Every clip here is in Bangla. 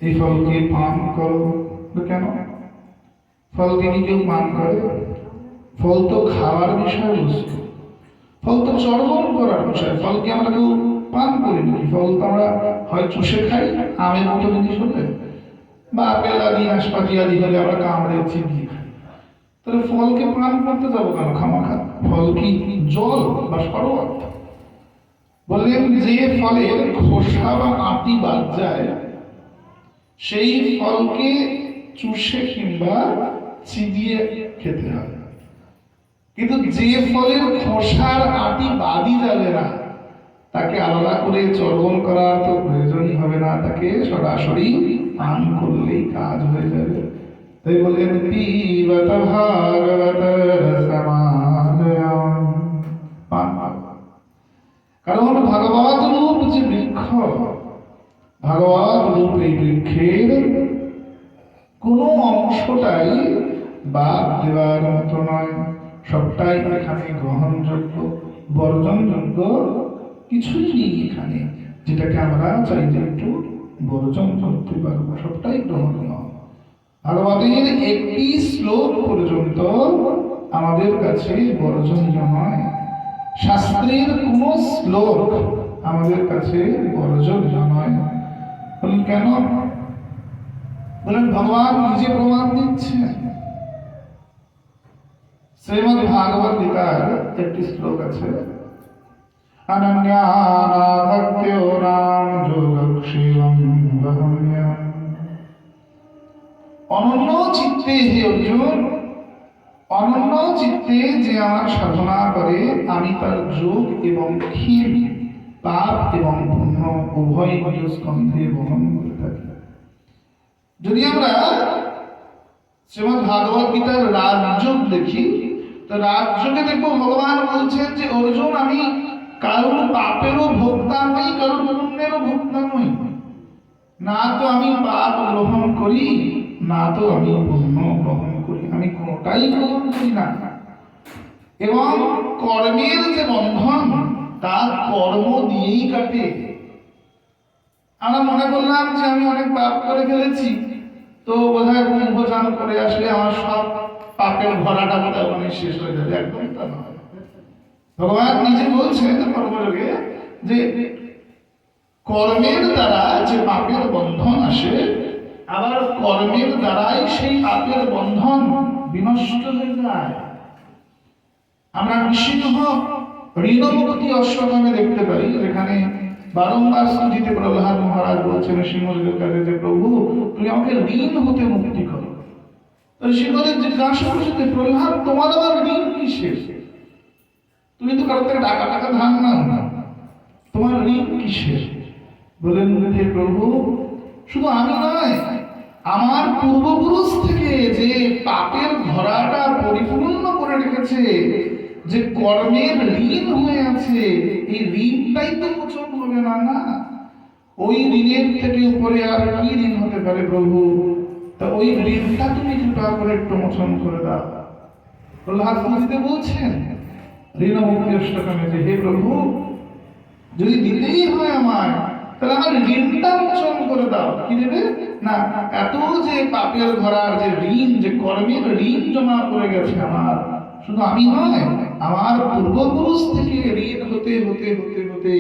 এই ফলকে পান করো। কেন? ফলকে কি কেউ পান করে? ফল তো খাওয়ার বিষয়বস্তু, ফল তো চর্বণ করার বিষয়। ফলকে আমরা কেউ পান করি নাকি? ফল তো আমরা হয় চুষে খাই, আমের মতো জিনিস হলে, বা আপেল আদি নাশপাতি আদি হলে আমরা কামড়ে চিবিয়ে খাই। তাহলে ফলকে পান করতে যাবো কেন খামাখা? ফল কি জল বা শরবত? বললেন যে ফলের খোসা বা আটি বাদ যায় সেই ফলকে চুষে কিংবা চিবিয়ে খেতে হয়। কিন্তু যে ফলের খোসার আটি বাদই যাবে না, তাকে আলাদা করে চর্বণ করার তো প্রয়োজনই হবে না, তাকে সরাসরি পান করলেই কাজ হয়ে যাবে। তাই বললেন পিবত ভাগবত রসমালয়ম, পান করো। কারণ ভাগবত রূপ যে বৃক্ষ, ভাগবত রূপ এই বৃক্ষের কোনো অংশটাই বাদ দেওয়ার মতো নয়, সবটাই এখানে গ্রহণযোগ্য। বর্জনযোগ্য কিছুই নেই এখানে, যেটাকে আমরা চাইলে একটু বর্জন করতে পারবো, সবটাই গ্রহণীয়। ভাগবতের একটি শ্লোক পর্যন্ত আমাদের কাছে বর্জনীয় নয়, শাস্ত্রের কোন শ্লোক আমাদের কাছে বর্জনীয় নয়। বলেন কেন? বলেন ভগবান নিজে প্রমাণ দিচ্ছেন। শ্রীমদ্ ভাগবত গীতার একটি শ্লোক আছে, অনন্যানাভক্ত্যো রাম যোগক্ষেমং বহম্যম। অনন্য চিত্তে, হে অর্জুন, অনন্য চিত্তে যে আমার সাধনা করে, আমি তার যোগ এবং ক্ষীণ, পাপ এবং পুণ্য উভয় নিজ স্কন্ধে বহন করে থাকি। যদি আমরা শ্রীমদ্ ভাগবত গীতার রাজযোগ দেখি, তো রাজযোগে দেখবো ভগবান বলছেন যে অর্জুন, আমি কারোর পাপেরও ভোক্তা নই, কারোর পুণ্যেরও ভোক্তা নই। না তো আমি পাপ গ্রহণ করি, না তো আমি পুণ্য গ্রহণ করি, আমি কোনটাই গ্রহণ করি না। এবং কর্মের যে বন্ধন, তার কর্ম দিয়েই কাটে। আমরা মনে করলাম যে আমি অনেক পাপ করে ফেলেছি, তো বোধহয় কুম্ভ চান করে আসলে আমার সব পাপের ভরাটা বোধহয় ওখানে শেষ হয়ে যাবে। একদম তা নয়। ভগবান নিজে বলছেন কর্মযোগে যে কর্মের দ্বারা যে পাপের বন্ধন আসে, আবার কর্মের দ্বারাই সেই পাপের বন্ধন বিনষ্ট হয়ে যায়। আমরা নৃসিংহ ঋণমুক্তি অষ্টকমে দেখতে পাই, যেখানে বারংবার স্তুতিতে প্রহ্লাদ মহারাজ বলছেন সিংহদেবের কাছে যে প্রভু, তুমি আমাকে ঋণ হতে মুক্তি করো। সিংহদেব জিজ্ঞাসা করছে যে প্রহ্লাদ, তোমার আবার ঋণ কিসের? তুমি তো কারো থেকে টাকা টাকা ধার নাও না, তোমার ঋণ কিসের? বলেন হে প্রভু, শুধু আমি নয়, আমার পূর্বপুরুষ থেকে যে পাপের ঘোড়াটা পরিপূর্ণ করে রেখেছে, যে কর্মের ঋণ হয়ে আছে, এই ঋণটাই তো মোচন হবে না। না, ওই ঋণের থেকে উপরে আর কি ঋণ হতে পারে প্রভু? তা ওই ঋণটা তুমি কৃপা করে একটু মোচন করে দাও। প্রহ্লাদ দিতে বলছেন ঋণমুক্তি অষ্টকমে যে হে প্রভু, যদি দিতেই হয় আমায়, তাহলে আমার ঋণটা মোচন করে দাও। কি দেবে? না, এত যে পাপের ঘোড়ার যে ঋণ, যে কর্মের ঋণ জমা করে গেছে আমার, শুধু আমি নয়, আমার পূর্বপুরুষ থেকে ঋণ হতে হতে হতে হতে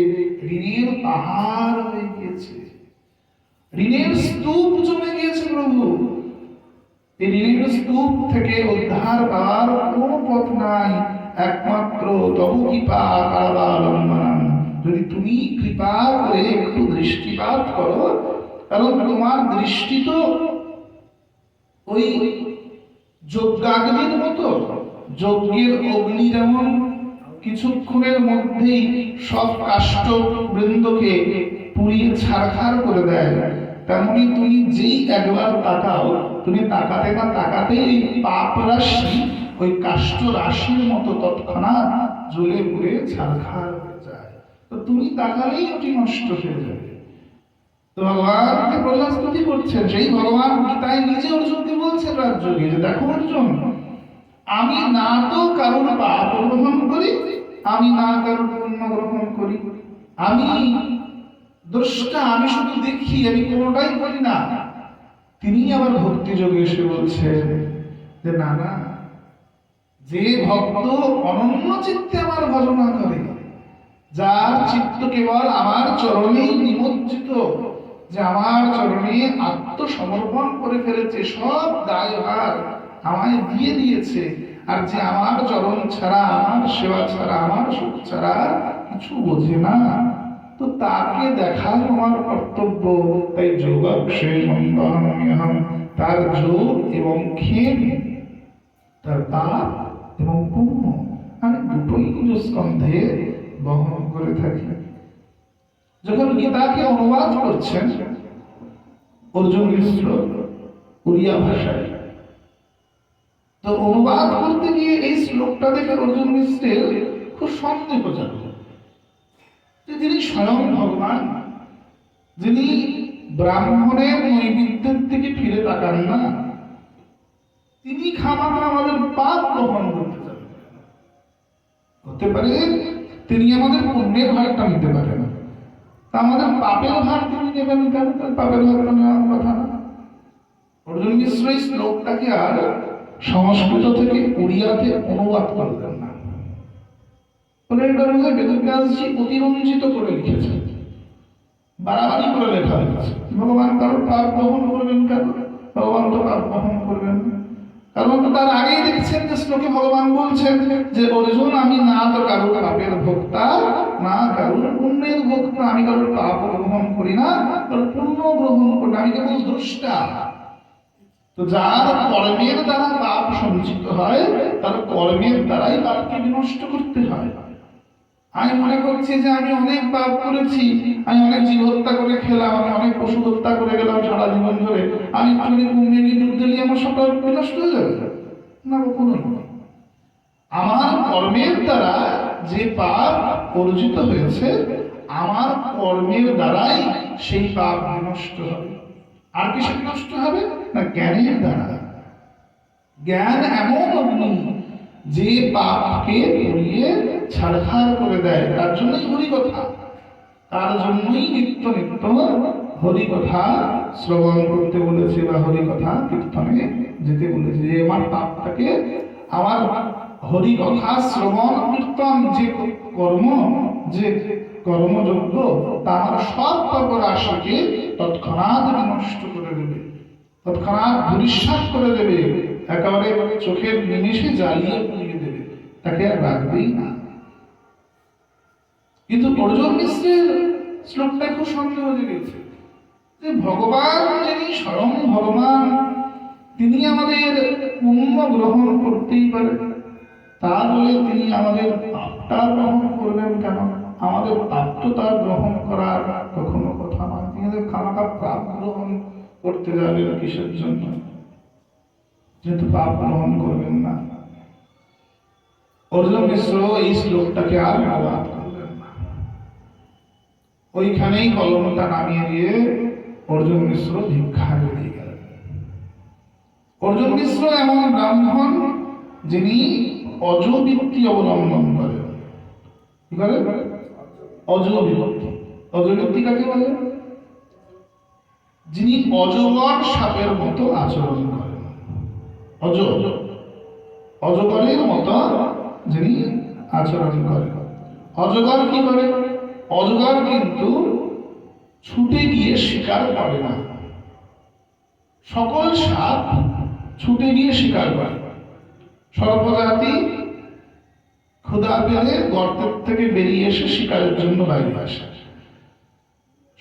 ঋণের পাহাড় হয়ে গিয়েছে, ঋণের স্তূপ জমে গিয়েছে প্রভু। এই ঋণের স্তূপ থেকে উদ্ধার পাওয়ার কোনো পথ নাই, একমাত্র তব কৃপা কারাবলম্বনম। যদি তুমি কৃপা করে একটু দৃষ্টিপাত করো, কারণ তোমার দৃষ্টি তো ওই যজ্ঞাগ্নির মতো, যজ্ঞের অগ্নি যেমন কিছুক্ষণের মধ্যেই সব কাষ্ঠ বৃন্দকে পুড়িয়ে ছারখার করে দেয়, তেমনি তুমি যেই একবার তাকাও, তুমি তাকাতে না তাকাতেই এই পাপ রাশি ওই কাষ্ঠ রাশির মতো তৎক্ষণাৎ জ্বলে পুড়ে ছারখার হয়ে যায়। তো তুমি তাকালেই ওটি নষ্ট হয়ে যাবে। তো ভগবানকে প্রহ্লাদ স্তুতি করছেন, সেই ভগবান গীতায় নিজে অর্জুনকে বলছেন রাজযোগে যে দেখো অর্জুন, আমি না তো কারোর পাপ গ্রহণ করি, আমি না কারোর পুণ্য গ্রহণ করি, আমি দ্রষ্টা, আমি শুধু দেখি, আমি কোনোটাই করি না। তিনি আবার ভক্তি যোগে এসে বলছেন যে না না, যে ভক্ত অনন্য চিত্তে আমার ভজনা করে, যার চিত্ত কেবল আমার চরণেই নিমজ্জিত, যে আমার চরণে আত্মসমর্পণ করে ফেলেছে, সব দায়ভার আমায় দিয়ে দিয়েছে, আর যে আমার চরণ ছাড়া, আমার সেবা ছাড়া, আমার সুখ ছাড়া কিছু বোঝে না, তো তাকে দেখা আমার কর্তব্য। তাই যোগাক্ষেমহম, তার যোগ এবং ক্ষেম, তার পাপ এবং পুণ্য, আমি দুটোই নিজ স্কন্ধে বহন করে থাকি। যখন গীতাকে অনুবাদ করছেন অর্জুন মিশ্র উড়িয়া ভাষায়, তো অনুবাদ করতে গিয়ে এই শ্লোকটা দেখে অর্জুন মিশ্রের খুব সন্দেহ জাগল যে যিনি স্বয়ং ভগবান, যিনি ব্রাহ্মণের নৈবেদ্যের দিকে ফিরে তাকান না, তিনি খামাখা আমাদের পাপ বহন করতে চান। হতে পারে তিনি আমাদের পুণ্যের ভারটা নিতে পারেন, তা আমাদের পাপের ভার তিনি নেবেন কেন? পাপের ভারটা নেওয়ার কথা না। অর্জুন মিশ্র এই শ্লোকটাকে আর সংস্কৃত থেকে উড়িয়াতে অনুবাদ করলেন না, বলে এটা বোধহয় বেদব্যাসজি অতিরঞ্জিত করে লিখেছেন, বাড়াবাড়ি করে লেখা হয়েছে। ভগবান কারোর পাপ বহন করবেন কেন? ভগবান তো পাপ বহন করবেন না। কারণ তার আগেই দেখছেন যে শ্লোকে ভগবান বলছেন যে অর্জুন, আমি না তো কারোর পাপের ভোক্তা, না কারোর পুণ্যের ভোক্তা, আমি কারোর পাপ গ্রহণ করি না, কারোর পুণ্য গ্রহণ করি না, আমি কেবল দ্রষ্টা। তো যার কর্মের দ্বারা পাপ সঞ্চিত হয়, তার কর্মের দ্বারাই পাপকে বিনষ্ট করতে হয়। আমি মনে করছি যে আমি অনেক পাপ করেছি, আমি অনেক জীব হত্যা করে খেলাম, আমি অনেক পশু হত্যা করে গেলাম সারা জীবন ধরে, আমি একটুখানি কুমিয়ে গিয়ে ডুব দিলে আমার সবটা বিনষ্ট হয়ে যাবে না? কখনোই নয়। আমার কর্মের দ্বারা যে পাপ অর্জিত হয়েছে, আমার কর্মের দ্বারাই সেই পাপ বিনষ্ট হবে। আর কিসে বিনষ্ট হবে না? জ্ঞানের দ্বারা। জ্ঞান এমন অগ্নি যে পাপকে পুড়িয়ে ছাড়খাড় করে দেয়। তার জন্যই হরিকথা, তার জন্যই নিত্য নিত্য হরিকথা শ্রবণ করতে বলেছে বা হরিকথা কীর্তনে যেতে বলেছে। যে আমার পাপটাকে, আমার হরিকথা শ্রবণ কীর্তন যে কর্ম, যে কর্মযোগ্য, তা আমার সব পাপ রাশিকে তৎক্ষণাৎ বিনষ্ট করে দেবে, তৎক্ষণাৎ ধূলিসাৎ করে দেবে, একেবারে চোখের নিমেষে জ্বালিয়ে পুড়িয়ে দেবে, তাকে আর রাখবেই না। কিন্তু অর্জুন মিশ্রের শ্লোকটা খুব সন্দেহ জেগেছে যে ভগবান যিনি স্বয়ং ভগবান, তিনি আমাদের পুণ্য গ্রহণ করতেই পারে, তাহলে তিনি আমাদের পাপটা গ্রহণ করবেন কেন? আমাদের পাপ তো তার গ্রহণ করার কখনো কথা নয়। তিনি খামাখা পাপ গ্রহণ করতে যাবেন কিসের জন্য? যেহেতু পাপ গ্রহণ করবেন না। অর্জুন মিশ্র এই শ্লোকটাকে আর অনুবাদ করলেন না, ওইখানেই কলমটা নামিয়ে দিয়ে অর্জুন মিশ্র ভিক্ষায় বেরিয়ে গেলেন। অর্জুন মিশ্র এমন ব্রাহ্মণ যিনি অজবৃত্তি অবলম্বন করেন। কি করে? অজবৃত্তি। অজবৃত্তি কাকে বলে? যিনি অজগর সাপের মতো আচরণ করেন। অজগরের মতো যিনি আচরণ করেন। অজগর কি করে? অজগর কিন্তু ছুটে গিয়ে শিকার করে না। সকল সাপ ছুটে গিয়ে শিকার করে। সর্পজাতি ক্ষুধা পেলে গর্তের থেকে বেরিয়ে এসে শিকারের জন্য বাইরে আসে।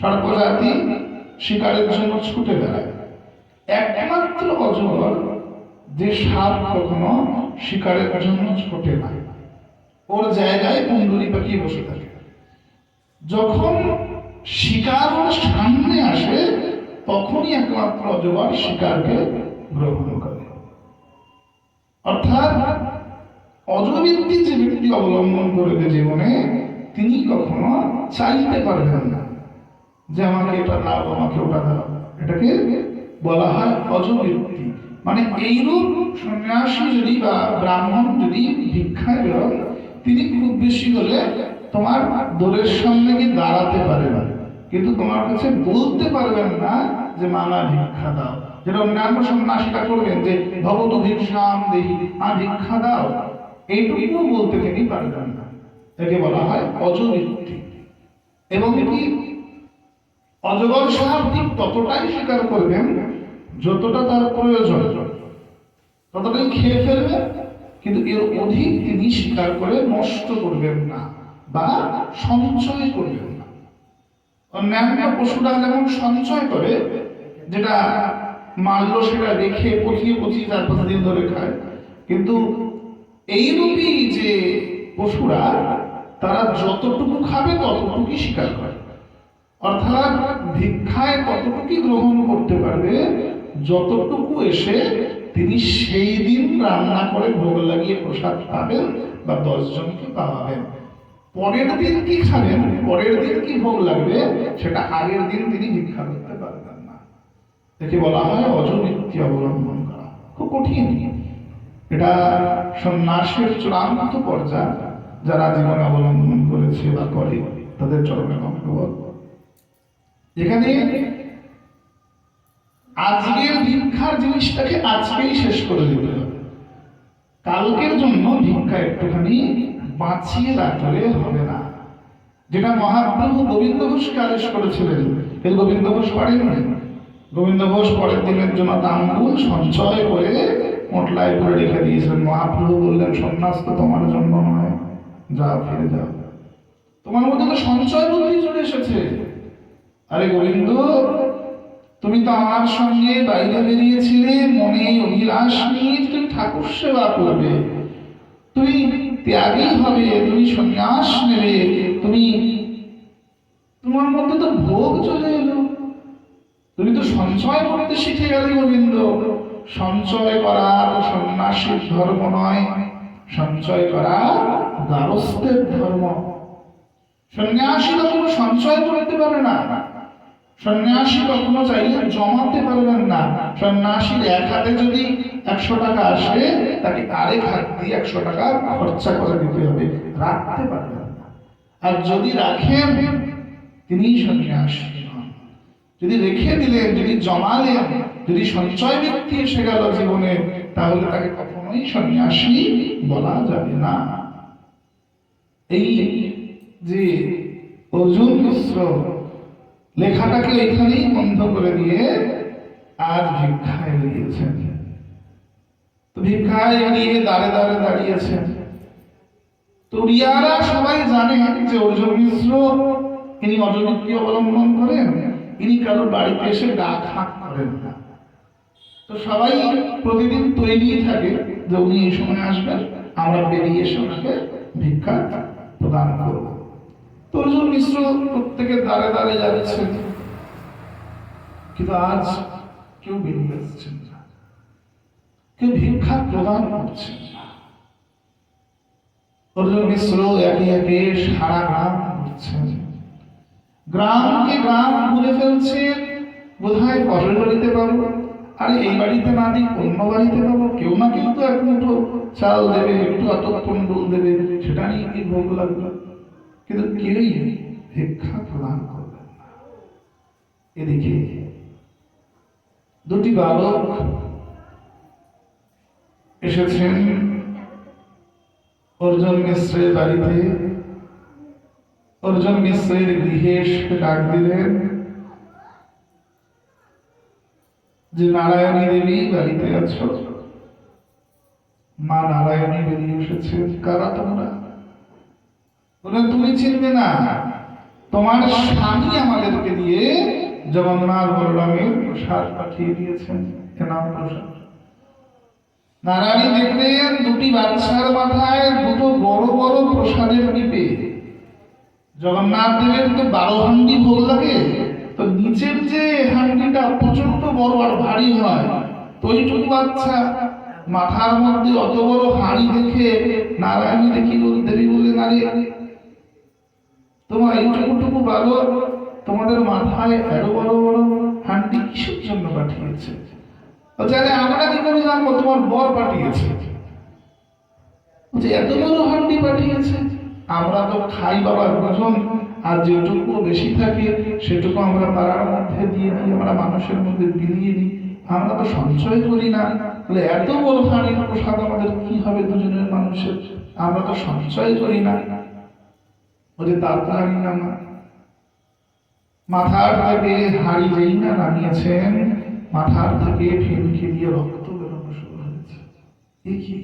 সর্পজাতি শিকারের জন্য ছুটে বেড়ায়। একমাত্র অজগর, যে সাপ কখনো শিকারের জন্য ছোটে না, ওর জায়গায় কুণ্ডলী পাখি বসে থাকে। যখন শিকার ওর সামনে আসে, তখনই একমাত্র অজগর শিকারকে গ্রহণ করে। অর্থাৎ অজবৃত্তি যে ব্যক্তি অবলম্বন করবে জীবনে, তিনি কখনো চাইতে পারবেন না যে আমাকে এটা দাও, আমাকে ওটা দাও। এটাকে বলা হয় অজবৃত্তি। মানে এইরূপ সন্ন্যাসী যদি বা ব্রাহ্মণ যদি ভিক্ষায় বেরোন, তিনি খুব বেশি হলে তোমার দোরের সামনে গিয়ে দাঁড়াতে পারে না, কিন্তু তোমার কাছে বলতে পারবেন না যে মানা ভিক্ষা দাও, যেটা অন্যান্য সন্ন্যাসীরা করবেন যে ভগবত ভিক্ষাম দেহি, ভিক্ষা দাও, এইটুকু বলতে তিনি পারবেন না। একে বলা হয় অজবৃত্তি। এবং কি অজগর সাপ ঠিক ততটাই স্বীকার করবেন যতটা তার প্রয়োজন, ততটাই খেয়ে ফেলবেন, কিন্তু এর অধিক তিনি স্বীকার করে নষ্ট করবেন না বা সঞ্চয় করবেন না। অন্যান্য পশুরা যেমন সঞ্চয় করে, যেটা মারল সেটা রেখে পচিয়ে পচিয়ে 4-5 দিন ধরে খায়, কিন্তু এইরূপই যে পশুরা তারা যতটুকু খাবে ততটুকুই স্বীকার করে, অর্থাৎ ভিক্ষায় ততটুকুই গ্রহণ করতে পারবে যতটুকু এসে তিনি সেই দিন রান্না করে ভোগ লাগিয়ে প্রসাদ পাবেন বা 10 জনকে পাওয়াবেন। পরের দিন কি খাবেন, পরের দিন কি ভোগ লাগবে, সেটা আগের দিন তিনি ভিক্ষা করতে পারবেন না। একে বলা হয় অজবৃত্তি অবলম্বন করা। খুব কঠিন, এটা সন্ন্যাসের চূড়ান্ত পর্যায়। যারা জীবনে অবলম্বন করেছে বা করে তাদের চরমে গন্তব্য। এখানে আজকের ভিক্ষার জিনিসটাকে আজকেই শেষ করে দিতে হবে, কালকের জন্য ভিক্ষা একটুখানি বাঁচিয়ে রাখলে হবে না। যেটা মহাপ্রভু গোবিন্দ ঘোষকে আদেশ করেছিলেন, কিন্তু গোবিন্দ ঘোষ পারেননি। গোবিন্দ ঘোষ পরের দিনের জন্য তাম্বুল সঞ্চয় করে মোটলায় করে রেখে দিয়েছিলেন। মহাপ্রভু বললেন, সন্ন্যাস তো তোমার জন্য নয়, যাও ফিরে যাও, তোমার মধ্যে তো সঞ্চয় বুদ্ধি চলে এসেছে। আরে গোবিন্দ, তুমি তো আমার সঙ্গে বাইরে বেরিয়েছিলে মনে অভিলাষ নিয়ে তুমি ঠাকুর সেবা করবে, তুমি ত্যাগী হবে, তুমি সন্ন্যাস নেবে, তুমি তোমার মধ্যে তো ভোগ চলে এলো, তুমি তো সঞ্চয় করতে শিখে গেলে গোবিন্দ। সঞ্চয় করা তো সন্ন্যাসীর ধর্ম নয়, সঞ্চয় করা গারস্থের ধর্ম। সন্ন্যাসী কখনো সঞ্চয় করতে পারে না, সন্ন্যাসী কখনো চাইলে জমাতে পারবেন না। সন্ন্যাসীর এক হাতে যদি 100 টাকা আসে, তাকে আরেক হাত দিয়ে 100 টাকা খরচা করে দিতে হবে, রাখতে পারবেন না। আর যদি রাখেন, তিনি সন্ন্যাসী নন। যদি রেখে দিলেন, যদি জমালেন, যদি সঞ্চয় ব্যক্তি এসে গেল জীবনে, তাহলে তাকে কখনোই সন্ন্যাসী বলা যাবে না। এই যে অর্জুন মিশ্র লেখাটাকে এখানেই বন্ধ করে দিয়ে আজ ভিক্ষায় বেরিয়েছেন। তো ভিক্ষায় বেরিয়ে দাঁড়ে দাঁড়ে দাঁড়িয়েছেন। তো রিয়ারা সবাই জানেন যে অর্জুন মিশ্র ইনি অজবৃত্তি অবলম্বন করেন, ইনি কারোর বাড়িতে এসে ডাক হাঁক করেন না। তো সবাই প্রতিদিন তৈরি থাকে যে উনি এই সময় আসবেন, আমরা বেরিয়ে এসে ওনাকে ভিক্ষা প্রদান করব। তো অর্জুন মিশ্র প্রত্যেকের দ্বারে দ্বারে যাচ্ছেন, কিন্তু আজ কেউ বেরিয়ে আসছেন না, কেউ ভিক্ষা প্রদান করছেন না। অর্জুন মিশ্র একে একে সারা গ্রাম ঘুরছেন, গ্রামকে গ্রাম ঘুরে ফেলছেন, বোধহয় পরের বাড়িতে পাবো, আরে এই বাড়িতে না দিই অন্য বাড়িতে পাবো, কেউ না কেউ তো এক মুঠো চাল দেবে, একটু আতক্ষণ ডোল দেবে, সেটা নিয়ে কি ভোগ লাগবে, কিন্তু কেউই ভিক্ষা প্রদান করবেন না। এদিকে দুটি বালক এসেছেন অর্জুন মিশ্রের বাড়িতে। অর্জুন মিশ্রের গৃহে ডাক দিলেন যে নারায়ণী দেবী বাড়িতে আছো। মা নারায়ণী বেরিয়ে এসেছেন। কারা তোমরা? বলে তুমি চিনবে না, তোমার স্বামী আমাদেরকে দিয়ে জগন্নাথ বলরামের প্রসাদ পাঠিয়ে দিয়েছেন, নাম প্রসাদ। নারায়ণী দেখলেন দুটি বাচ্চার মাথায় দুটো বড় বড় প্রসাদের ডিপে। জগন্নাথ দেবের তো 12 হান্ডি ভোগ লাগে, তো নিচের যে হান্ডিটা প্রচন্ড বড় আর ভারী হয়, তো ওইটুকু বাচ্চা মাথার মধ্যে অত বড় হাঁড়ি দেখে নারায়ণী দেখি দেবী বলে, নারী তোমার এইটুকুটুকু বালক তোমাদের মাথায় এত বড় বড় হান্ডি কিসের জন্য পাঠিয়েছে? জানে আমরা কি করে জানবো? তোমার বর পাঠিয়েছে। এত বড় হান্ডি পাঠিয়েছে, আমরা তো খাই বাবা দুজন, আর যেটুকু বেশি থাকে সেটুকু আমরা পাড়ার মধ্যে দিয়ে দিই, আমরা মানুষের মধ্যে বিলিয়ে দিই। আমরা তো সঞ্চয় করি না। তাহলে এত বড় হাড়ির প্রসাদ আমাদের কি হবে দুজনের মানুষের? আমরা তো সঞ্চয় করি না। ওরে তার হাড়ি না, মাথার থেকে হাড়ি যেই না নামিয়েছেন, মাথার থেকে ফিনকি দিয়ে রক্ত বেরোনো শুরু হয়েছে। কি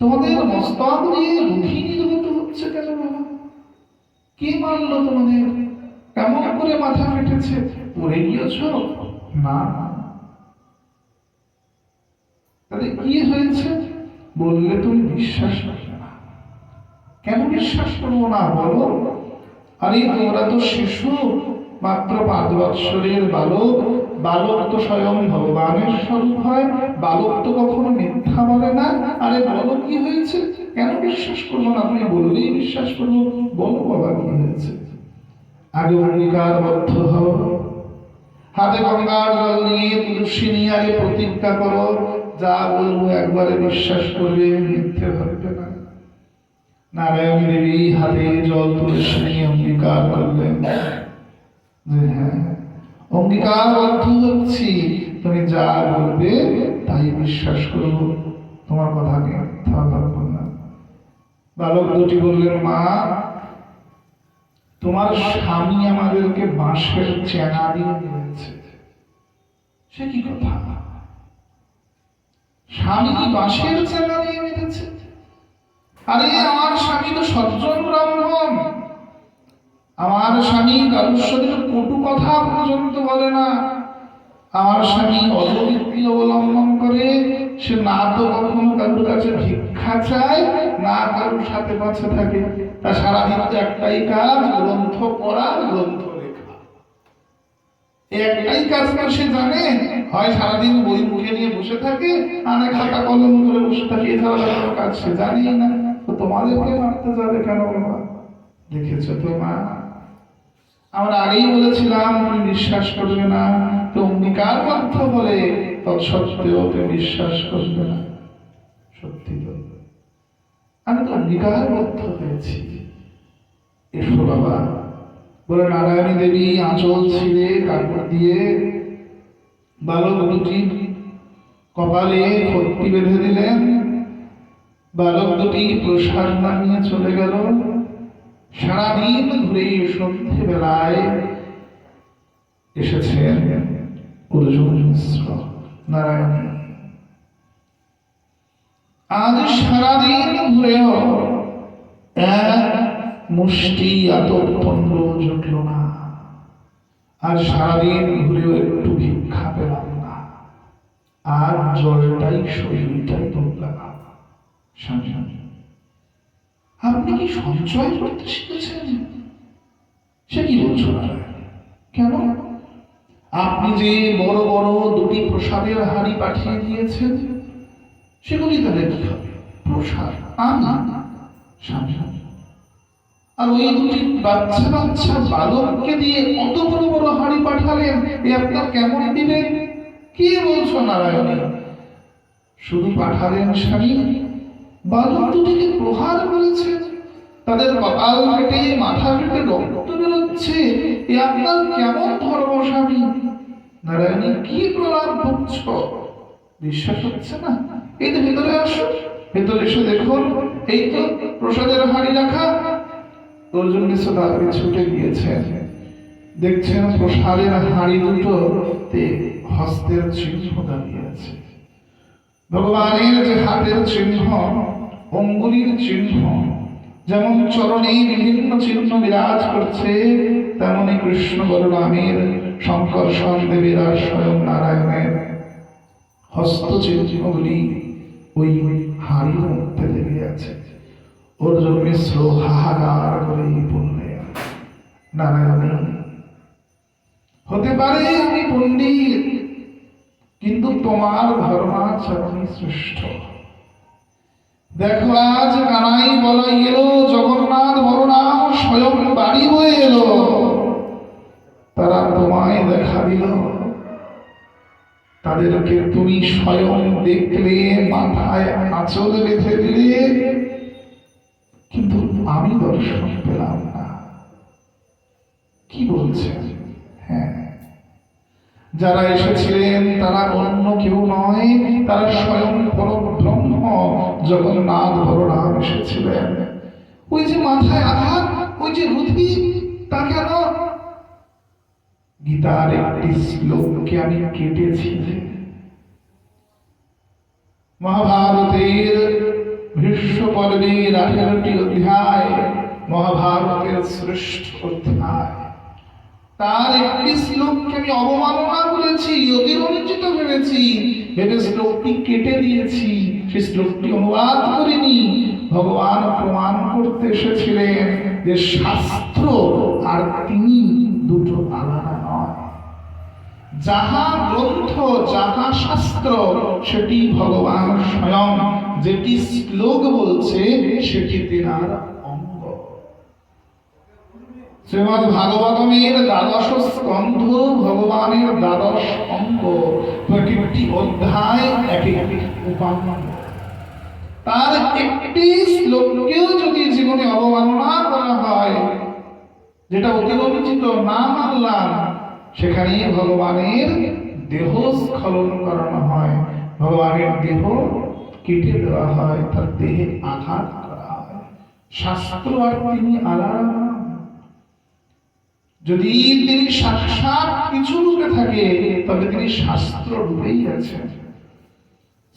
তোমাদের মস্তক দিয়ে রুধি নির্গত হচ্ছে কেন বাবা? কে মারলো তোমাদের? কেমন করে মাথা ফেটেছে? পড়ে গিয়েছ? না। তাহলে কি হয়েছে বললে তুমি বিশ্বাস করবে না। কেন বিশ্বাস করবো না বলো? আরে তোমরা তো শিশু, মাত্র 5 বৎসরের বালক। বালক তো স্বয়ং ভগবানের স্বরূপ হয়। বালক তো কখনো মিথ্যা বলে না। আরে বলো কি হয়েছে? কেন বিশ্বাস করবো না? তুমি বললেই বিশ্বাস করবো। বলো বাবা কি হয়েছে? আগে অঙ্গীকারবদ্ধ হও, হাতে গঙ্গার জল নিয়ে তুলসী নিয়ে আগে প্রতিজ্ঞা করো, যা বলবো একবারে বিশ্বাস করবে, মিথ্যে ভাববে না। নারায়ণ দেবী হাতে জল তুলসী নিয়ে অঙ্গীকার করলেন যে হ্যাঁ, অঙ্গীকারবদ্ধ হচ্ছি, তুমি যা বলবে তাই বিশ্বাস করব, তোমার কথাকে মিথ্যা ভাববো না। বালক দুটি বললেন, মা, তোমার স্বামী আমাদেরকে বাঁশের চেনা দিয়ে দিয়েছে। সে কি কথা? স্বামী বাঁশের চেনা দিয়ে মেরেছে? আরে আমার স্বামী তো সজ্জন ব্রাহ্মণ। আমার স্বামী কারোর সাথে কটু কথা পর্যন্ত বলে না। আমার স্বামী অধবৃত্তি অবলম্বন করে। সে না তো কখনো কারোর কাছে ভিক্ষা চায়, না কারোর সাথে পাশে থাকে। তা সারাদিন তো একটাই কাজ, গ্রন্থ পড়া, গ্রন্থ লেখা। একটাই কাজ না সে জানে। হয় সারাদিন বই মুখে নিয়ে বসে থাকে, আর খাতা কলম করে বসে থাকে। এছাড়া কোনো কাজ সে জানেই না। তো তোমাদেরকে মারতে যাবে কেন বাবা? দেখেছো তো মা, আমরা আগেই বলেছিলাম তুমি বিশ্বাস করবে না। তো অঙ্গীকারবদ্ধ বলে তৎসত্ত্বেও তুমি বিশ্বাস করবে না। সত্যি তো, আমি তো অঙ্গীকারবদ্ধ হয়েছি। এসো বাবা। বলে নারায়ণী দেবী আঁচল ছিঁড়ে কাপড় দিয়ে বালক দুটির কপালে পট্টি বেঁধে দিলেন। বালক দুটি প্রসাদ নামিয়ে চলে গেল। সারাদিন ঘুরে সন্ধ্যে বেলায় এসেছেন অর্জুন মিশ্র নারায়ণী। আজ সারাদিন ঘুরেও এক মুষ্টি আতপন্ড জুটল না। আর সারাদিন ঘুরেও একটু ভিক্ষা পেলাম না। আর জলটাই শরীরটাই বদলাম। আপনি কি সঞ্চয় করতে শিখেছেন? সে কি বলছো না? কেন? আপনি যে বড় বড় দুটি প্রসাদের হাড়ি পাঠিয়ে দিয়েছেন, সেগুলি তাহলে কি হবে? প্রসাদ। আর ওই দুটি বাচ্চা বাচ্চা বালককে দিয়ে কত বড় বড় হাড়ি পাঠালেন, এ আপনার কেমন দিবেন? কি বলছো নারায়ণী? শুধু পাঠালেন স্বামী, বালক দুটিকে প্রহার করেছে। তাদের কপাল ফেটে মাথা ফেটে রক্ত বেরোচ্ছে। এ আপনার কেমন ধর্ম স্বামী? নারায়ণী কি প্রলাপ ভুগছ? বিশ্বাস হচ্ছে না? এই তো ভেতরে আসো, ভেতরে এসে দেখুন, এই তো প্রসাদের হাড়ি রাখা। অর্জুন মিশ্র তাড়াতাড়ি ছুটে গিয়েছেন। দেখছেন প্রসাদের হাড়ি দুটোতে হস্তের চিহ্ন দাঁড়িয়ে আছে। ভগবানের যে হাতের চিহ্ন, অঙ্গুলির চিহ্ন, যেমন চরণে বিভিন্ন চিহ্ন বিরাজ করছে, তেমনি কৃষ্ণ বলরামের, শঙ্কর্ষণ দেবের আর স্বয়ং নারায়ণের হস্ত চিহ্নগুলি ওই হাড়ির মধ্যে লেগে আছে। অর্জুন মিশ্র হাহাকার করে বললেন, নারায়ণী, হতে পারে আমি পণ্ডিত, কিন্তু তোমার ধর্মাচরণই শ্রেষ্ঠ। দেখো আজ কানাই বলাই এলো, জগন্নাথ বলরাম স্বয়ং বাড়ি বয়ে এলো। তারা তোমায় দেখা দিল, তাদেরকে তুমি স্বয়ং দেখলে, মাথায় আঁচল বেঁধে দিলে, কিন্তু আমি দর্শন পেলাম না। কি বলছেন? হ্যাঁ, যারা এসেছিলেন তারা অন্য কেউ নয়, তারা স্বয়ং পরব্রহ্ম জগন্নাথ বলরাম এসেছিলেন। ওই যে মাথায় আঘাত, ওই যে রুধি, তা কেন? গীতার একটি শ্লোককে আমি কেটেছি। মহাভারতের ভীষ্ম পর্বের 18টি অধ্যায়, মহাভারতের শ্রেষ্ঠ অধ্যায়, তার একটি শ্লোককে আমি অবমাননা করেছি, অতিরঞ্জিত ভেবেছি, ভেবে শ্লোকটি কেটে দিয়েছি, সেই শ্লোকটি অনুবাদ করিনি। ভগবান প্রমাণ করতে এসেছিলেন যে শাস্ত্র আর তিনি দুটো আলাদা নয়। যাহা গ্রন্থ, যাহা শাস্ত্র, সেটি ভগবান স্বয়ং। যেটি শ্লোক বলছে সেটি তেনার অঙ্গ। শ্রীমদ্ ভাগবতমের 12 স্কন্ধ ভগবানের 12 অঙ্গ, প্রত্যেকটি অধ্যায় এক একটি উপাঙ্গ। তার একটি শ্লোককেও যদি জীবনে অবমাননা করা হয়, যেটা অতিরঞ্জিত না মানলাম, সেখানে ভগবানের দেহ স্খলন করানো হয়, ভগবানের দেহ কেটে দেওয়া হয়, তার দেহে আঘাত করা হয়। শাস্ত্র আর তিনি আলাদা। যদি তিনি সাক্ষাৎ কিছু রূপে থাকে, তবে তিনি শাস্ত্র রূপেই আছেন।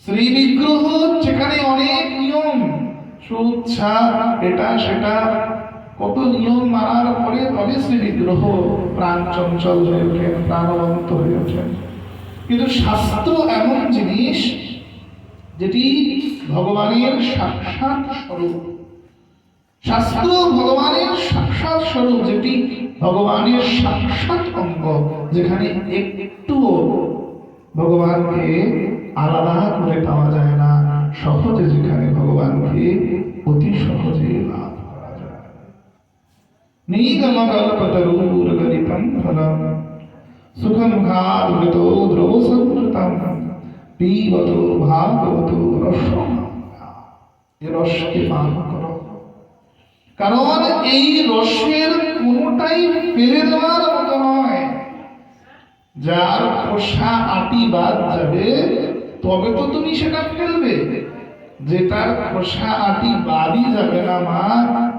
শ্রী বিগ্রহ যেখানে অনেক নিয়ম, সুচ্ছা, এটা সেটা, কত নিয়ম মানার পরে তবে শ্রী বিগ্রহ প্রাণ চঞ্চল হয়ে ওঠেন, প্রাণবন্ত হয়ে ওঠেন। কিন্তু শাস্ত্র এমন জিনিস যেটি ভগবানের সাক্ষাৎ স্বরূপ। শাস্ত্র ভগবানের সাক্ষাৎ স্বরূপ, যেটি ভগবানের সাক্ষাৎ অঙ্গ, যেখানে একটুও ভগবানকে আলাদা করে পাওয়া যায় না, সহজে যেখানে ভগবানকে অতি সহজে লাভ করা যায়। নিগমকল্পতরুর্গলিতং ফলম সুখমুখাদৃতো দ্রবসংযুতম পিবতো ভাগবতো রসম। এই রসকে পান করো, কারণ এই রসের কোনোটাই ফেলে দেওয়ার মতো নয়। যার খোসা আটি বাদ যাবে, তবে তো তুমি সেটা ফেলবে। যেটার খোসা আটি বাদই যাবে না মা,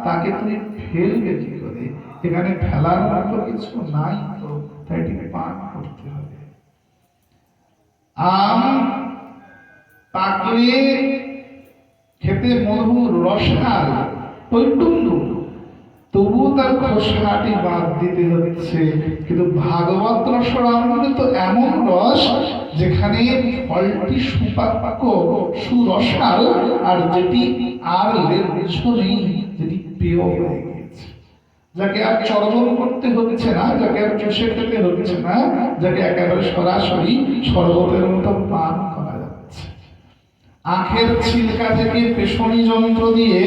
তাকে তুমি ফেলবে কি করে? এখানে ফেলার মতো কিছু নাই, তো তাই এটিকে পান করতে হবে। আম পাকলে খেতে মধুর, রসাল, টৈটুম্ব, তবুও তার খোসাটি বাদ দিতে হচ্ছে। কিন্তু ভাগবত রসামৃত তো এমন রস, যেখানে ফলটি সুপাক, সুরসাল, আর যেটি আর লেজ্জ নেই, যেটি পেয় হয়ে গেছে, যাকে আর চর্বণ করতে হচ্ছে না, যাকে আর চষে খেতে হচ্ছে না, যাকে একেবারে সরাসরি শরবতের মতো পান করা যাচ্ছে। আখের ছিলকা থেকে পেশনি যন্ত্র দিয়ে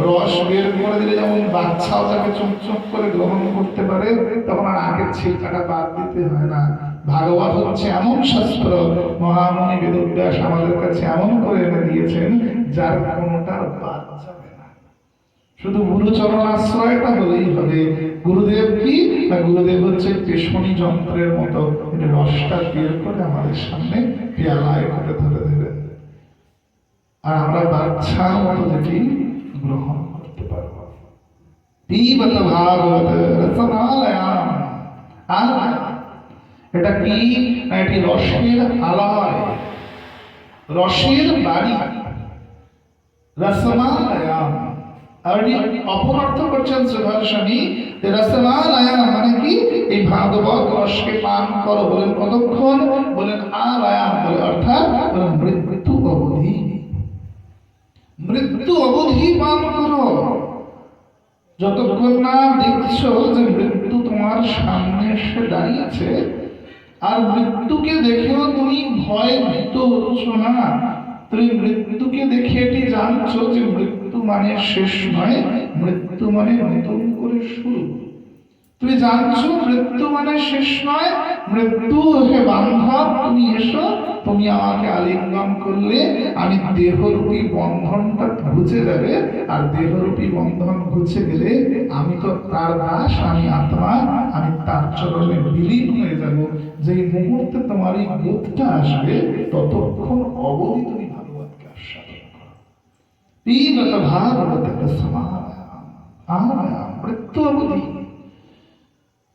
রস বের করে দিলে যেমন বাচ্চাও তাকে চুপচুপ করে গ্রহণ করতে পারে, তখন আর আখের ছিলকাটা বাদ দিতে হয় না। ভাগবত হচ্ছে এমন শাস্ত্র, মহামণি বেদব্যাস আমাদের কাছে এমন করে এনে দিয়েছেন, যার কোনোটার বাদ যাবে না। শুধু গুরুচরণ আশ্রয়টা হলেই হবে। গুরুদেব কি না, গুরুদেব হচ্ছে পেশনি যন্ত্রের মতো, রসটা বের করে আমাদের সামনে পেয়ালায় করে ধরে দেবেন, আর আমরা বাচ্চার মতো যেটি গ্রহণ করতে পারবো। পিবত ভাগবত রসমালয়াম। এটা কি না, এটি রসের আলয়, রসের বাড়ি, রসমালয়াম। আর অপর অর্থ করছেন শ্রীধর স্বামী, রসমালয়াম মানে কি, এই ভাগবত রসকে পান করো। বলেন কতক্ষণ? বলেন আলয়াম, বলে অর্থাৎ মৃত্যু অবধি। মৃত্যু অবধি পান করো, যতক্ষণ না দেখছো যে মৃত্যু তোমার সামনে এসে দাঁড়িয়েছে, আর মৃত্যুকে দেখেও তুমি ভয় ভীত হচ্ছ না। তুমি মৃত্যুকে দেখে এটি জানছো যে মৃত্যু মানে শেষ নয়, মৃত্যু মানে নতুন করে শুরু। তুমি জানছো মৃত্যু মানে শেষ নয়, মৃত্যু হে বান্ধব, তুমি এসো, তুমি আমাকে আলিঙ্গন করলে আমি দেহরূপী বন্ধনটা ঘুচে যাবে, আর দেহরূপী বন্ধন ঘুচে গেলে আমি তো তার দাস, আমি আত্মা, আমি তার চরণে বিলীন হয়ে যাব। যেই মুহূর্তে তোমার এই বোধটা আসবে ততক্ষণ অবধি তুমি ভাগবতকে আস্বাদন করো। পিবত ভাগবত মৃত্যু অবধি।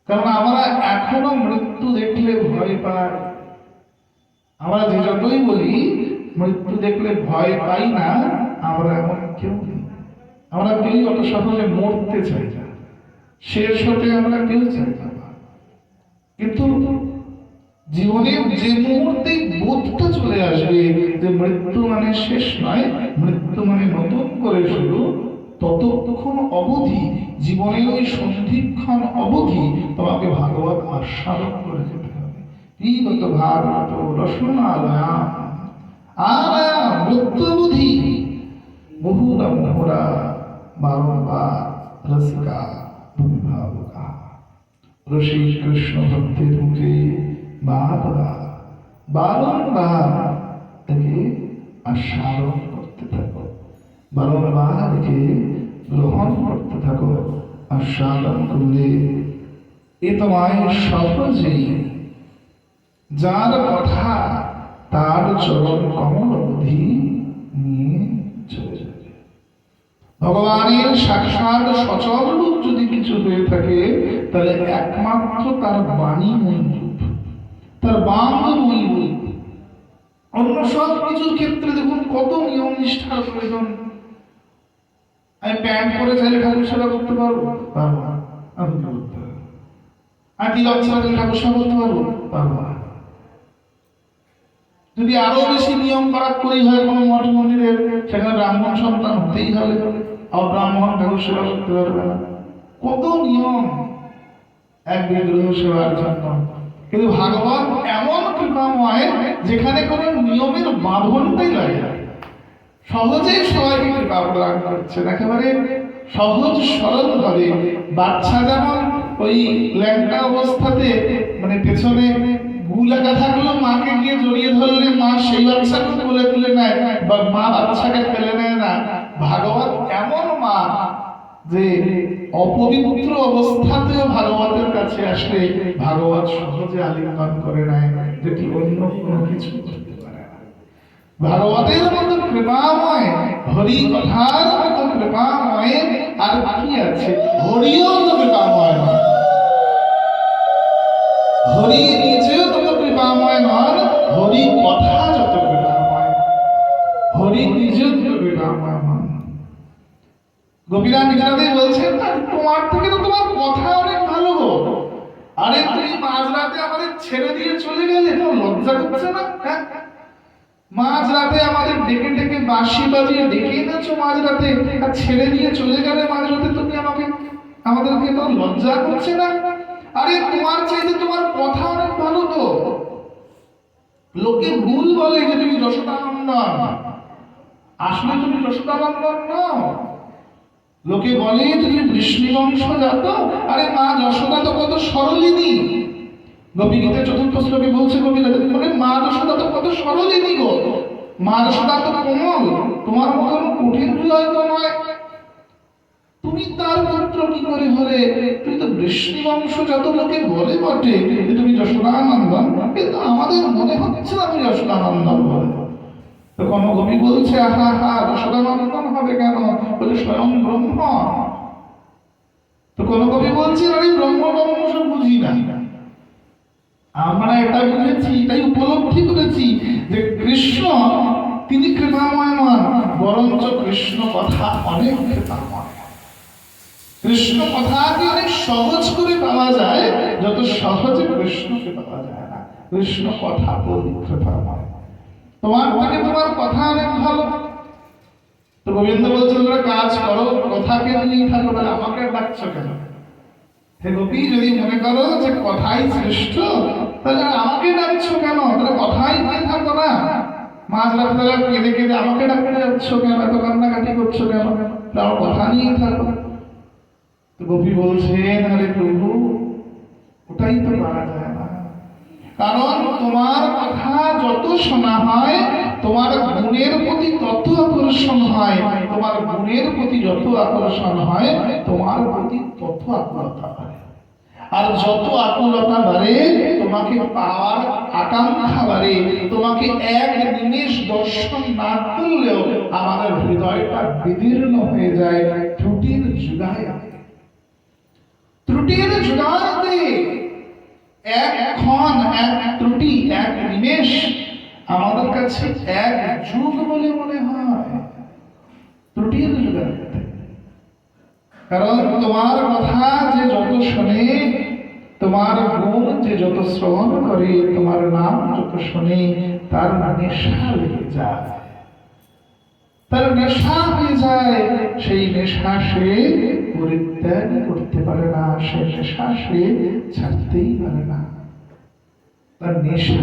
কারণ আমরা এখনো মৃত্যু দেখলে ভয় পাই। আমরা যে যতই বলি মৃত্যু দেখলে ভয় পাই না, আমরা এমন কেউ নেই। আমরা কেউ অত সহজে মরতে চাই না, শেষ হতে আমরা কেউ চাই না। কিন্তু জীবনের যে মুহূর্তে বোধটা চলে আসবে যে মৃত্যু মানে শেষ নয়, মৃত্যু মানে নতুন করে শুরু, ততক্ষণ অবধি, জীবনের ওই সন্ধিক্ষণ অবধি তোমাকে ভাগবত আস্বাদন করে যেতে হবে। পিবত ভাগবত রসনালয়া আলয়া মৃত্যু অবধি বহুরা মোহরা বারংবার রসিকা ভূমিভাবকা। রসিক কৃষ্ণ ভক্তের মুখে বারংবার তাকে আস্বাদন করতে থাকো, বারংবার তাকে গ্রহণ করতে থাকো। আস্বাদন করলে এ তোমায় সহজেই যার কথা তার চরণ কমল অবধি নিয়ে চলে যাবে। ভগবানের সাক্ষাৎ সচল রূপ যদি কিছু হয়ে থাকে, তাহলে একমাত্র তার বাণীময় রূপ, তার বাঙ্গময় রূপ। অন্য সব কিছুর ক্ষেত্রে দেখুন কত নিয়ম নিষ্ঠার প্রয়োজন। আমি প্যান্ট পরে চাইলে ঠাকুর সেবা করতে পারবো? পারবো না। আমি করতে পারবো। আর তিলক ছাড়া ঠাকুর সেবা করতে পারবো? পারবো না। যদি আরো বেশি নিয়ম পালন করি হয় কোনো মঠ মন্দিরের, সেখানে ব্রাহ্মণ সন্তান হতেই হবে, অব্রাহ্মণ ঠাকুর সেবা করতে পারবে না। কত নিয়ম এক বিগ্রহ সেবার জন্য। কিন্তু ভাগবত এমন কৃপাময় যেখানে কোনো নিয়মের বাঁধনটাই লাগে না, সহজেই সবাইকে কৃপা প্রদান করছেন একেবারে সহজ সরল ভাবে। বাচ্চা যেমন ওই ল্যাংটা অবস্থাতে মানে পেছনে গুলাকা থাকলেও মাকে গিয়ে জড়িয়ে ধরলে মা সেই বাচ্চাকে কোলে তুলে নেয়, বা মা বাচ্চাকে ফেলে নেয় না। ভাগবত এমন মা যে অপবিত্র অবস্থাতেও ভাগবতের কাছে আসলে ভাগবত সহজে আলিঙ্গন করে নেয়, যেটি অন্য কোনো কিছু করতে পারে না। ভাগবতের মতো কৃপাময়, হরি কথার মতো কৃপাময় আর কি আছে? হরিও তো কৃপাময় নয়, হরি নিজেও তত কৃপাময় নন, হরি কথা যত কৃপাময়, হরি নিজেও তত কৃপাময় নন। গোপীরা নিজেরাই বলছেন তোমার থেকে তো তোমার কথা অনেক ভালো গো। আরে তুমি মাঝরাতে আমাদের ছেড়ে দিয়ে চলে গেলে, তো লজ্জা করছে না? হ্যাঁ, মাঝরাতে আমাদের ডেকে ডেকে বাঁশি বাজিয়ে ডেকে এনেছো মাঝরাতে, আর ছেড়ে দিয়ে চলে গেলে মাঝরাতে তুমি আমাদেরকে, তো লজ্জা করছে না? আরে তোমার চাইতে তোমার কথা অনেক ভালো তো। লোকে ভুল বলে যে তুমি যশোদানন্দন, আসলে তুমি যশোদানন্দন নও। লোকে বলে তুমি বৃষ্ণিবংশ জাত। আরে মা যশোদা তো কত সরলিনী। গোপী গীতা চতুর্থ শ্লোকে বলছে গোপীরা, বলে মা যশোদা তো কত সরলিনী গো, মা যশোদা তো কোমল, তোমার মতন কঠিন হৃদয় তো নয়। তুমি তার পুত্র কি করে হলে? তুমি তো বৃষ্ণিবংশ যত লোকে বলে বটে যে তুমি যশোদানন্দন, কিন্তু আমাদের মনে হচ্ছে না তুমি যশোদানন্দন বলে। তখন কবি বলছে আহা হা, যশোদানন্দন হবে কেন? বলে স্বয়ং ব্রহ্ম। তো কোন কবি বলছে আরে ব্রহ্ম ব্রহ্ম সব বুঝি না। আমরা এটা বুঝেছি, এটাই উপলব্ধি করেছি যে কৃষ্ণ তিনি কৃপাময় নন, বরঞ্চ কৃষ্ণ কথা অনেক কৃপাময়। কৃষ্ণ কথাকে অনেক সহজ করে পাওয়া যায়, যত সহজে কৃষ্ণকে পাওয়া যায় না। কৃষ্ণ কথা কৃপাময়। তোমার থেকে তোমার কথা অনেক ভালো। তো গোবিন্দ বলছে তোমরা কাজ করো, কথাকে নিয়ে থাকো, তাহলে আমাকে ডাকছো কেন? হে গোপী, যদি মনে করো যে কথাই শ্রেষ্ঠ, তাহলে আমাকে ডাকছো কেন? তাহলে কথাই নিয়ে থাকো না। মাঝরাতে তাহলে কেঁদে কেঁদে আমাকে ডাকতে যাচ্ছ কেন? এত কান্নাকাটি করছো কেন? তার কথা নিয়ে থাকো। তো গোপী বলছেন আরে প্রভু, ওটাই তো পারা যায় না। কারণ তোমার কথা যত শোনা হয় তোমার গুণের প্রতি তত আকর্ষণ হয়, তোমার গুণের প্রতি যত আকর্ষণ হয় তোমার প্রতি তত আকুলতা বাড়ে। আর যত আকুলতা বাড়ে তোমাকে পাওয়ার আকাঙ্ক্ষা বাড়ে। তোমাকে এক নিমেষ দর্শন না করলেও আমাদের হৃদয়টা বিদীর্ণ হয়ে যায় ত্রুটির জুড়ায়। ত্রুটির জুড়াতে এক ক্ষণ, এক ত্রুটি, এক নিমেষ আমাদের কাছে এক যুগ বলে মনে হয়। ত্রুটির জুড়াতে, কারণ তোমার কথা যে যত শোনে, তোমার গুণ যে যত শ্রবণ করে, তোমার নাম যত শোনে, তার নেশা লেগে যায়, তার নেশা হয়ে যায়। সেই নেশা সে পরিত্যাগ করতে পারে না, সে নেশা সে ছাড়তেই পারে না, তার নেশা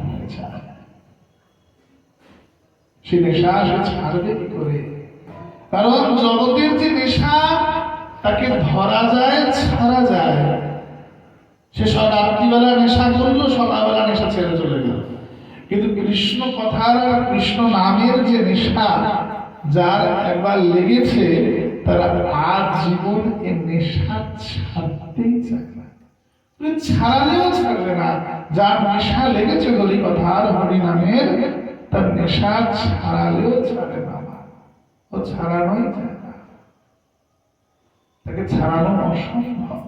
হয়ে যায়। সেই নেশা সে ছাড়বে কি করে? কারণ জগতের যে নেশা তাকে ধরা যায়, ছাড়া যায়। সে সব রাত্রিবেলা নেশা করলো, সকালবেলা নেশা ছেড়ে চলে গেল। কিন্তু কৃষ্ণ কথার, কৃষ্ণ নামের যে নেশা যার একবার লেগেছে, তারা আজ জীবন এ নেশা ছাড়তেই চায় না, ছাড়ালেও ছাড়বে না। যার নেশা লেগেছে হরি কথার, হরি নামের, তার নেশা ছাড়ালেও ছাড়ে না, ও ছাড়ানোই যায় না, তাকে ছাড়ানো অসম্ভব।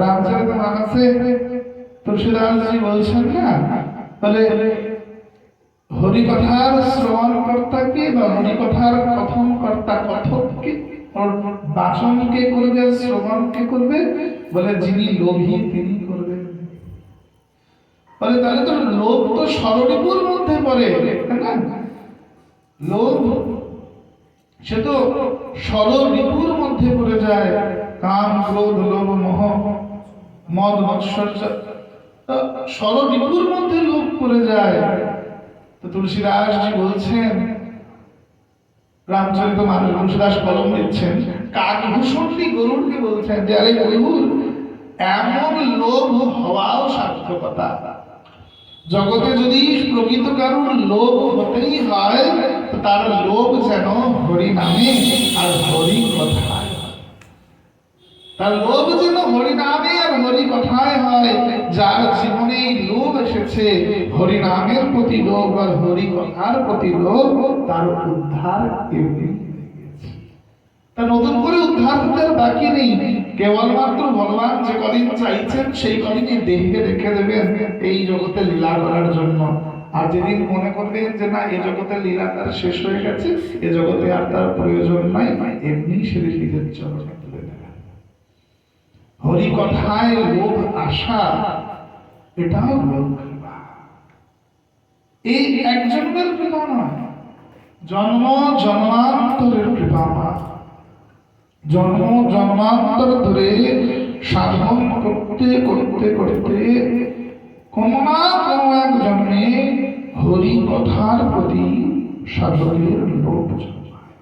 রামচরিতমানসে তুলসীদাসজি বলছেন না, বলে হরি কথার শ্রবণ কর্তাকে বা হরি কথার কথন কর্তা কথককে, বাচন কে করবে, শ্রবণ কে করবে? বলে যিনি লোভী তিনি করবে। বলে তাহলে তো লোভ তো ষড়রিপুর মধ্যে পড়ে, তাই না? লোভ সে তো ষড়রিপুর মধ্যে পড়ে যায়। কাম, ক্রোধ, লোভ, মোহ, মদ, মৎসর্য, ষড়রিপুর মধ্যে লোভ পড়ে যায়। তো তুলসীদাসজি বলছেন, রামচরিতমানস তুলসীদাস কলম দিচ্ছেন, কাকভূষণী গরুড়কে বলছেন যে আরে গরুড়, এমন লোভ হওয়াও সার্থকতা। জগতে যদি প্রকৃত কারণ লোভ হতেই হয়, তার লোভ যেন হরি নামে আর হরি কথায়, তার লোভ যেন হরি নামে আর হরি কথায় হয়। যার জীবনে লোভ এসেছে, হরি নামের প্রতি লোভ আর হরি কথার প্রতি লোভ, তার উদ্ধার এমনি হয়ে গেছে। তা নতুন করে উদ্ধার হতে বাকি নেই, কেবলমাত্র ভগবান যে কদিন চাইছেন সেই কদিনই দেহে রেখে দেবেন এই জগতে লীলা করার জন্য। আর যেদিন মনে করবেন যে না, এ জগতের লীলা তার শেষ হয়ে গেছে, এ জগতে আর তার প্রয়োজন নাই, এমনি সেদিন নিজের চরণে তুলে দেবেন। হরি কথায় লোভ আসা, এটাও লোভ কৃপা। এই একজনের কৃপা নয়, জন্ম জন্মান্তরের কৃপা। জন্ম জন্মান্তর ধরে সাধন করতে করতে করতে কোনো না কোনো এক জন্মে হরি কথার প্রতি সাধকের লোভ জন্মায়।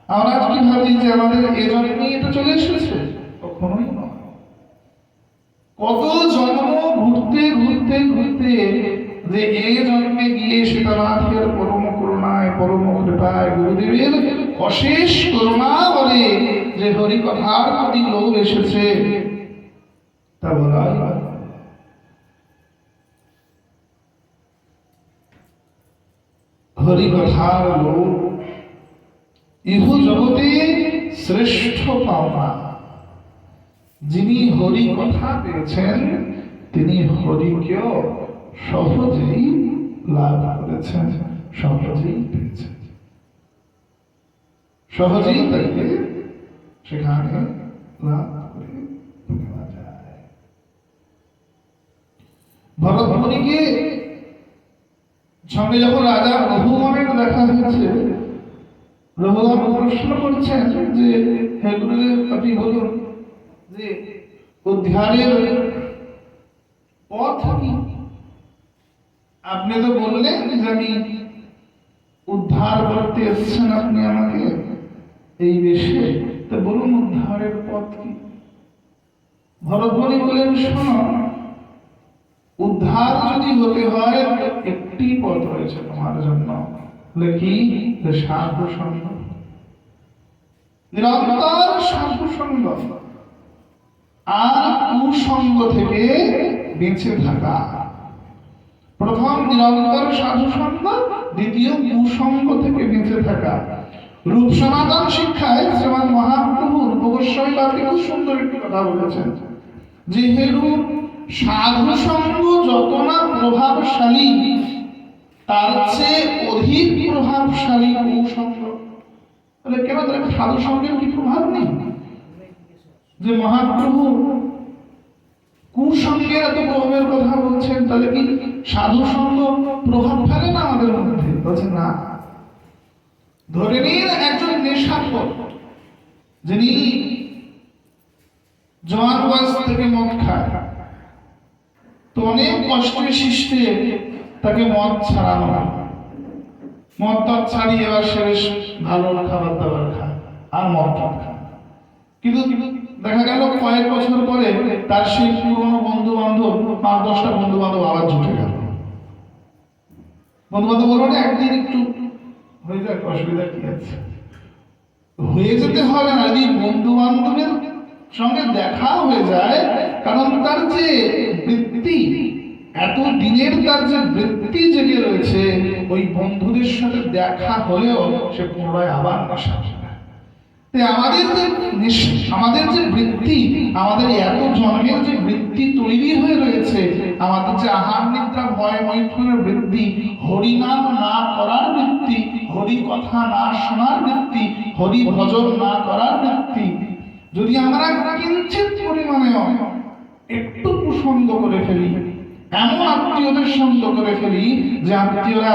আমরা কি ভাবি যে আমাদের এ জন্মে এটা চলে এসেছে? কখনোই নয়। কত জন্ম ঘুরতে ঘুরতে ঘুরতে যে এই জন্মে গিয়ে সীতানাথের পরম করুণায়, পরম কৃপায়, গুরুদেবের অশেষ করুণা বলে যে হরি কথার প্রতি লোভ এসেছে, তা বলাই হরি কথার লোভ ইহ জগতে শ্রেষ্ঠ পাওনা। যিনি হরি কথা পেয়েছেন তিনি হরিকেও সহজেই লাভ করেছেন, সহজেই পেয়েছেন, সহজেই তাকে সেখানে লাভ করে নেওয়া যায়। ভরতমুনিকে সঙ্গে যখন রাজা রঘুগণের দেখা হয়েছে, রঘুগণ প্রশ্ন করছেন যে হে গুরুদেব, আপনি বলুন যে উদ্ধারের পথ কি? আপনি তো বললেন যে আমি উদ্ধার করতে এসেছেন আপনি আমাকে এই বেশে, তো বলুন উদ্ধারের পথ কি? ভরতমুনি বললেন, শোনো, উদ্ধার যদি হতে হয় একটি একটি পথ রয়েছে তোমার জন্য, কি? সাধু সঙ্গ, নিরন্তর সাধু সঙ্গ আর কুসঙ্গ থেকে বেঁচে থাকা। প্রথম নিরন্তর সাধু সঙ্গ, দ্বিতীয় কুসঙ্গ থেকে বেঁচে থাকা। রূপ সনাতন শিক্ষায় শ্রীমান মহাপ্রভু রূপ গোস্বামী বাদকে খুব সুন্দর একটি কথা বলেছেন, যেহেতু সাধু সঙ্গ যত না প্রভাবশালী, তার চেয়ে অধিক প্রভাবশালী কুসঙ্গ। তাহলে কেন সাধু সঙ্গের কি প্রভাব নেই? যে মহাপ্রভু কুসঙ্গের এত প্রভাবের কথা বলছেন, তাহলে কি সাধু সঙ্গ প্রভাব ফেলে না আমাদের মধ্যে? বলছেন না। ধরে নিন একজন নেশাখোর, যিনি জোয়ান বয়স থেকে মদ খায়, তো অনেক কষ্টে সৃষ্টে তাকে মদ ছাড়ানো হয়। মদ টদ ছাড়িয়ে এবার শেষ ভালো খাবার দাবার খায় আর মদ টদ খায়। কিন্তু দেখা গেল কয়েক বছর পরে তার সেই পুরনো বন্ধু বান্ধব, 5-10টা বন্ধু বান্ধব আবার জুটে গেল। বন্ধু বান্ধব বলবো না, একদিন একটু হয়ে যাক, অসুবিধা কি আছে? হয়ে যেতে হবে না, যদি বন্ধু বান্ধবের সঙ্গে দেখা হয়ে যায়, কারণ তার যে বৃত্তি, এত দিনের তার যে বৃত্তি জেগে রয়েছে, ওই বন্ধুদের সাথে দেখা হলেও সে পুনরায় আবার নেশা। আমাদের যে বৃত্তি, আমাদের এত জন্মের যে বৃত্তি তৈরি হয়ে রয়েছে, আমাদের যে আহার নিদ্রা ভয় মৈথুনের বৃত্তি, হরিনাম না করার বৃত্তি, হরি কথা না শোনার বৃত্তি, হরি ভজন না করার বৃত্তি, যদি আমরা কিঞ্চিত পরিমাণে একটু কুসঙ্গ করে ফেলি, এমন আত্মীয়দের সঙ্গ করে ফেলি যে আত্মীয়রা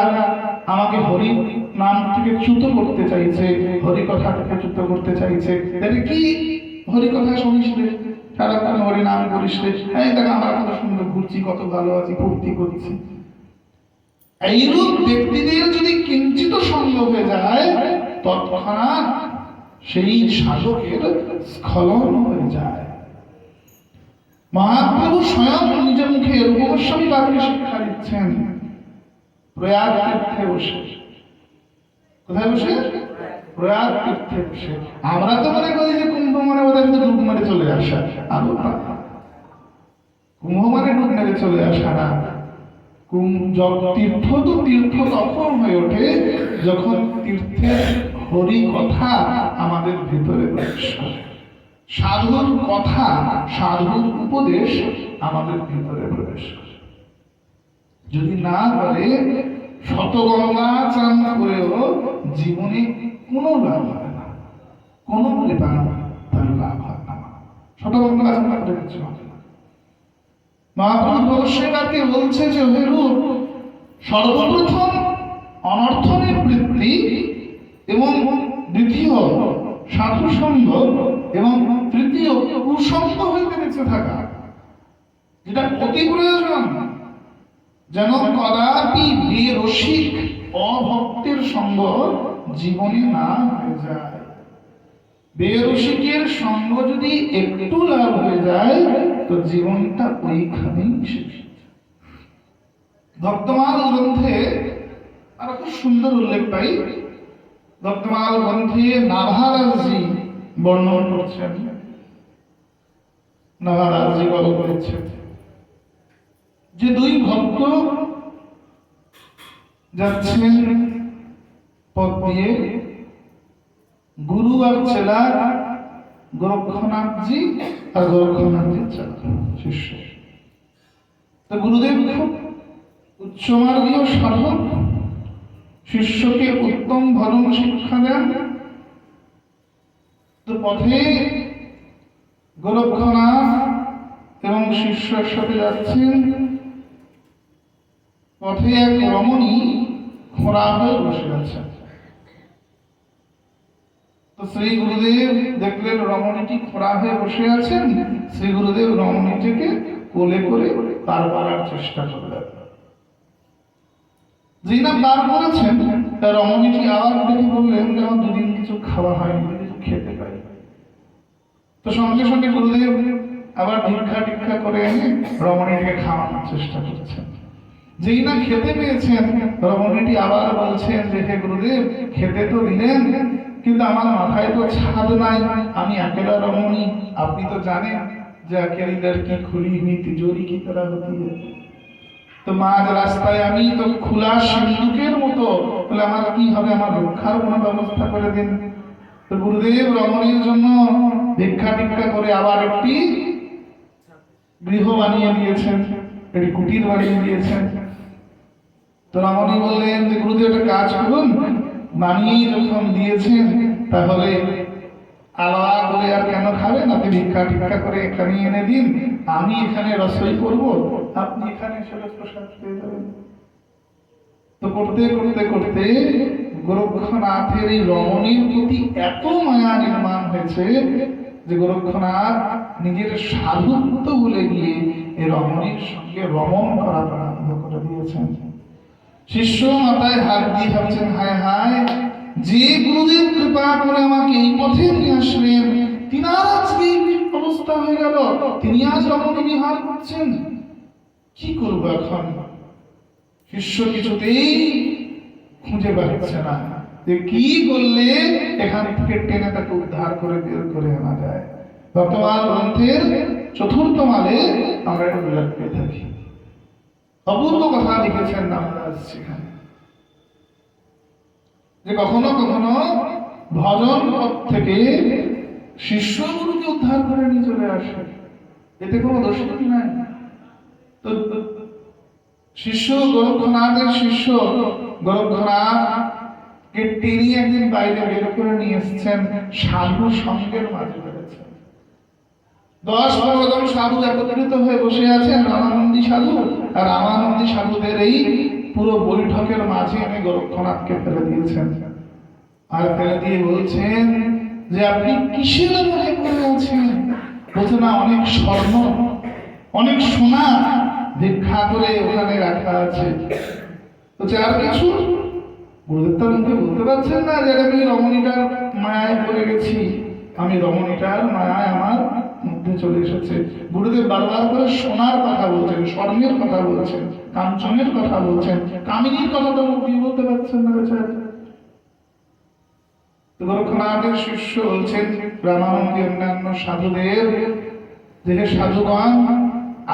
আমাকে হরি নাম থেকে চ্যুত করতে চাইছে, হরি কথা থেকে চ্যুত করতে চাইছে, তাহলে কি হরি কথা শুনিস রে, সারাক্ষণ হরি নাম করিস রে, এই দেখ আমরা কত সুন্দর ঘুরছি, কত ভালো আছি, ফুর্তি করছি। এইরূপ ব্যক্তিদের যদি কিঞ্চিত সঙ্গ হয়ে যায়, তৎক্ষণাৎ সেই সাধকের স্খলন হয়ে যায়। মহাপ্রভু স্বয়ং নিজের মুখে রূপ গোস্বামী বাদকে শিক্ষা দিচ্ছেন প্রয়াগ তীর্থে বসে। কোথায় বসে? প্রয়াগ তীর্থে বসে। আমরা তো মনে করি যে কুম্ভ মানে ওদের ডুব মেরে চলে আসা, কুম্ভ মানে ডুব মেরে চলে আসা না। তীর্থ তো তীর্থ তখন হয়ে ওঠে যখন তীর্থের হরি কথা আমাদের ভিতরে প্রবেশ করে, সাধুর কথা, সাধুর উপদেশ আমাদের ভিতরে প্রবেশ করে। যদি না করে শতগঙ্গা চান করেও জীবনে কোনো লাভ হয় না, কোনো কৃপা তার লাভ হয় না। শতগঙ্গা চান করে কিছু হবে না। মহাপ্রভু ভবিষ্যৎকে বলছে যে হরিরূপ সর্বপ্রথম অনর্থ নিবৃত্তি এবং দ্বিতীয় সাধু সঙ্গ এবং তৃতীয় কুসঙ্গ হইতে বেঁচে থাকা, যেটা অতি প্রয়োজন, যেন কদাপি বেরসিক অভক্তের সঙ্গ জীবনে না হয়ে যায়। বেরসিকের সঙ্গ যদি একটু লাভ হয়ে যায়, তো জীবনটা ওইখানেই শেষ। ভক্তমাল গ্রন্থে আরো খুব সুন্দর উল্লেখ পাই। ভক্তমাল গ্রন্থে নাভারাজজি বর্ণন করছেন, নাভারাজজি গল্প করছেন যে দুই ভক্ত যাচ্ছেন পথ দিয়ে, গুরু আর চেলা, গোরক্ষনাথজি আর গোরক্ষনাথজির চেলা শিষ্য। তো গুরুদেব খুব উচ্চমার্গীয় সাধক, শিষ্যকে উত্তম ভজন শিক্ষা দেন। তো পথে গোরক্ষনাথ এবং শিষ্যের সাথে যাচ্ছেন। পথে এক রমণী খোঁড়া হয়ে বসে আছে। তো শ্রী গুরুদেব দেখলেন রমণীটি খোঁড়া হয়ে বসে আছেন। শ্রী গুরুদেব রমণীটিকে কোলে করে পার করার চেষ্টা করলেন। যেই না পার করেছেন, তার রমণীটি আবার দেখে বললেন যে আমার দুদিন কিছু খাওয়া হয়নি, কিছু খেতে পাই। তো সঙ্গে সঙ্গে গুরুদেব আবার ভিক্ষা টিক্ষা করে এনে রমণীটিকে খাওয়ানোর চেষ্টা করছেন। যেই না খেতে পেয়েছেন, রমণীটি আবার বলছেন যে হে গুরুদেব, খেতে তো দিলেন, কিন্তু আমার মাথায় তো ছাদ নাই, আমি একেলা রমণী, আপনি তো জানেন যে अकेली की खुली हुई तिजोरी की तरह होती है। তো মাঝ রাস্তায় আমি তো খোলা সিন্ধুকের মতো, তাহলে আমার কি হবে, আমার রক্ষার কোনো ব্যবস্থা করে দিন। তো গুরুদেব রমণীর জন্য ভিক্ষা টিক্ষা করে আবার একটি গৃহ বানিয়ে দিয়েছেন, একটি কুটির বানিয়ে দিয়েছেন। তো রমণী বললেন যে গুরুদেব একটা কাজ করুন, বানিয়ে যখন দিয়েছেন তাহলে আলাদা করে আর কেন খাবেন, আপনি ভিক্ষা টিক্ষা করে এখানে এনে দিন, আমি এখানে রসই করব, আপনি এখানে সেটা প্রসাদ পেয়ে যাবেন। তো করতে করতে করতে গোরক্ষনাথের এই রমণীর প্রতি এত মায়া নির্মাণ হয়েছে যে গোরক্ষনাথ নিজের সাধুত্ব ভুলে গিয়ে এই রমণীর সঙ্গে রমণ করা আরম্ভ করে দিয়েছেন। শিষ্য মাথায় হাত দিয়ে ভাবছেন, হায় হায়, যে গুরুদেব কৃপা করে আমাকে এই পথে নিয়ে আসলেন, তিনার আজকে এই অবস্থা হয়ে গেল, তিনি আজ রমণী বিহার করছেন, কি করবো এখন? শিষ্য কিছুতেই খুঁজে পাচ্ছে না যে কি করলে এখান থেকে টেনে তাকে উদ্ধার করে বের করে আনা যায়। বর্তমান গ্রন্থের চতুর্থ মালে আমরা এটা উল্লেখ পেয়ে থাকি। অপূর্ব কথা লিখেছেন রামদাস সেখানে, যে কখনো কখনো ভজন পথ থেকে শিষ্য গুরুকে উদ্ধার করে নিয়ে চলে আসে, এতে কোনো দোষ নাই। তো শিষ্য গোরক্ষনাথের শিষ্য গোরক্ষনাথকে টেনে একদিন বাইরে বের করে নিয়ে এসেছেন, সাধু সঙ্গের মাঝে বেড়েছেন। 10-15 জন সাধু একত্রিত হয়ে বসে আছেন, রামানন্দী সাধু আর রামানন্দী সাধুদের এই পুরো বৈঠকের মাঝে এনে গোরক্ষনাথকে ফেলে দিয়েছেন। আর ফেলে দিয়ে বলছেন যে আপনি কিসের মনে করে আছেন? বলছে না, অনেক স্বর্ণ অনেক সোনা ভিক্ষা করে ওখানে রাখা আছে। বলছে আর কিছু? গুরুদেব তার মুখে বলতে পারছেন না যে আমি রমণীটার মায়ায় পড়ে গেছি, আমি রমণীটার মায়ায় আমার মধ্যে চলে এসেছে। গুরুদেব বারবার করে সোনার কথা বলছেন, স্বর্ণের কথা বলছেন, কাঞ্চনের কথা বলছেন, কামিনীর কথা তো মুখ দিয়ে বলতে পারছেন না বেচারা। গোরক্ষনাথের শিষ্য বলছেন রামানন্দী অন্যান্য সাধুদের, যে সাধুগণ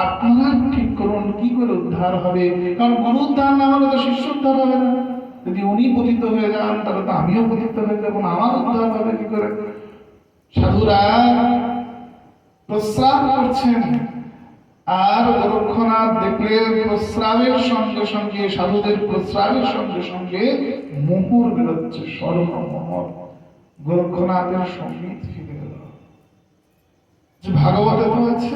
আপনারা ঠিক করুন কি করে উদ্ধার হবে, কারণ গুরু উদ্ধার না হলে তো শিষ্য উদ্ধার হবে না। যদি উনি পতিত হয়ে যান তাহলে তো আমিও পতিত হয়ে যাবো, আমার উদ্ধার হবে কি করে? সাধুরা প্রস্রাব করছেন, আর গোরক্ষনাথ দেখলেন প্রস্রাবের সঙ্গে সঙ্গে, সাধুদের প্রস্রাবের সঙ্গে সঙ্গে মোহর বেরোচ্ছে, স্বর্ণ মোহর। গোরক্ষনাথের সঙ্গীত ফিরে গেল। যে ভাগবতে তো আছে,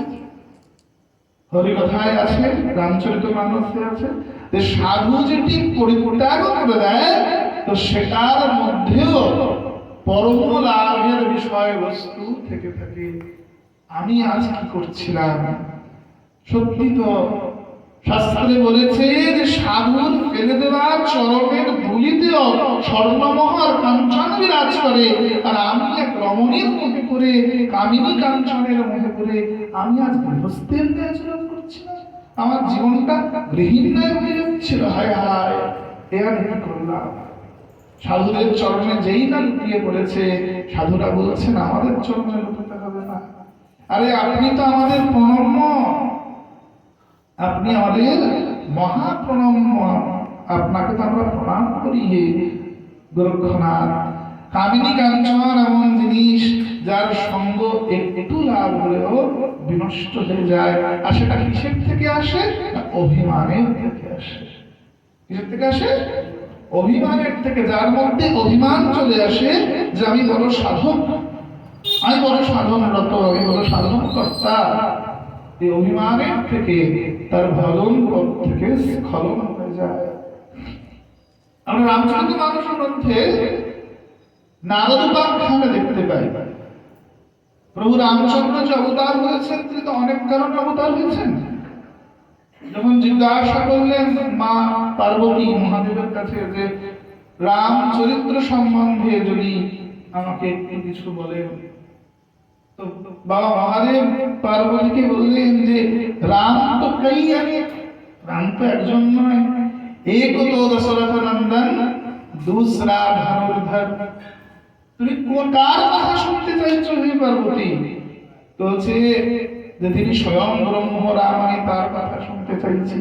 হরিকথায় আছে, রামচরিতমানসে আছে, যে সাধু যেটি পরিত্যাগ করে দেয় তো সেটার মধ্যেও পরম লাভের বিষয়বস্তু থেকে থাকে। আমি আজ কি করছিলাম? সত্যি তো শাস্ত্রে বলেছে যে সাধুর ফেলে দেওয়া চরণের ধুলিতেও স্বর্ণমহর কাঞ্চন বিরাজ করে, আর আমি এক রমণীর মুখে করে, কামিনী কাঞ্চনের মুখে করে আমি আজ গৃহস্থের ন্যায় আচরণ করছিলাম, আমার জীবনটা গৃহীর ন্যায় হয়ে যাচ্ছিল। হায় হায়, এ আমি কি করলাম? সাধুদের চরণে যেই না লুটিয়ে পড়েছে, সাধুরা বলছেন আমাদের চরণে লুটাতে হবে না। আরে আপনি তো আমাদের প্রণম্য, আপনি আমাদের মহাপ্রণম্য, আপনাকে তো আমরা প্রণাম করি। হে গোরক্ষনাথ, কামিনী কাঞ্চন এমন জিনিস যার সঙ্গ একটু লাভ হলেও বিনষ্ট হয়ে যায়, আর সেটা কিসের থেকে আসে? অভিমানের থেকে আসে। কিসের থেকে আসে? অভিমানের থেকে। যার মধ্যে অভিমান চলে আসে যে আমি বড় সাধক, আমি বড় সাধনরত, আমি বড় সাধন কর্তা, এই অভিমানের থেকে তার ভজন পথ থেকে স্খলন হয়ে যায়। আমরা রামচরিতমানস গ্রন্থে নারদ উপাখ্যানে দেখতে পাই, প্রভু রামচন্দ্র যে অবতার হয়েছেন তিনি তো অনেক কারণে অবতার হয়েছেন। যখন জিজ্ঞাসা করলেন মা পার্বতী মহাদেবের কাছে যে রাম চরিত্র সম্বন্ধে যদি আমাকে একটু কিছু বলেন, তো বাবা মহাদেব পার্বতীকে বললেন যে রাম তো কই রাম তো একজন নয়, এক তো দশরথ নন্দন, দুসরা ধনুর্ধর। তুমি কার কথা শুনতে চাইছো হে পার্বতী? বলছে যে তিনি স্বয়ং ব্রহ্ম রাম, আমি তার কথা শুনতে চাইছি।